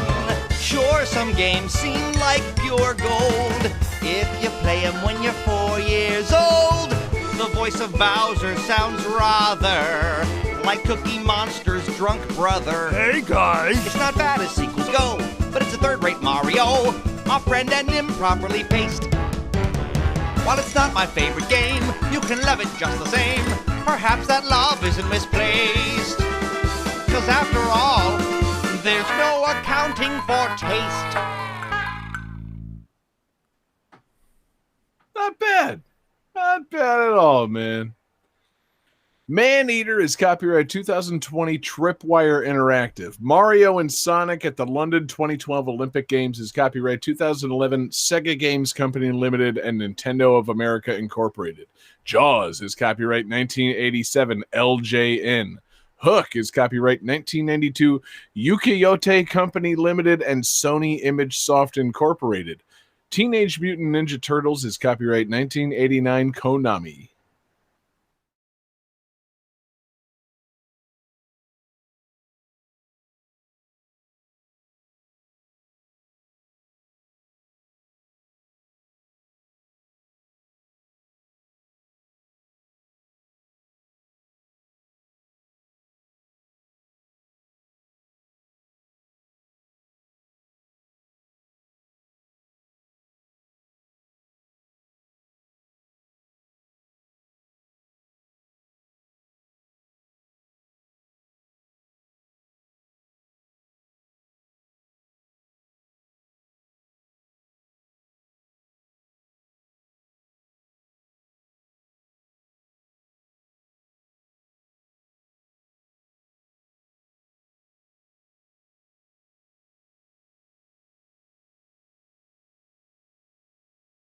Sure, some games seem like pure gold if you play them when you're 4 years old. The voice of Bowser sounds rather like Cookie Monster's drunk brother. Hey guys! It's not bad as sequels go, but it's a third-rate Mario, off-brand and improperly paced. While it's not my favorite game, you can love it just the same. Perhaps that love isn't misplaced. Cause after all, there's no accounting for taste. Not bad. Not bad at all, man. Maneater is copyright 2020 Tripwire Interactive. Mario and Sonic at the London 2012 Olympic Games is copyright 2011 Sega Games Company Limited and Nintendo of America Incorporated. Jaws is copyright 1987 LJN. Hook is copyright 1992 Ukiyote Company Limited and Sony ImageSoft Incorporated. Teenage Mutant Ninja Turtles is copyright 1989 Konami.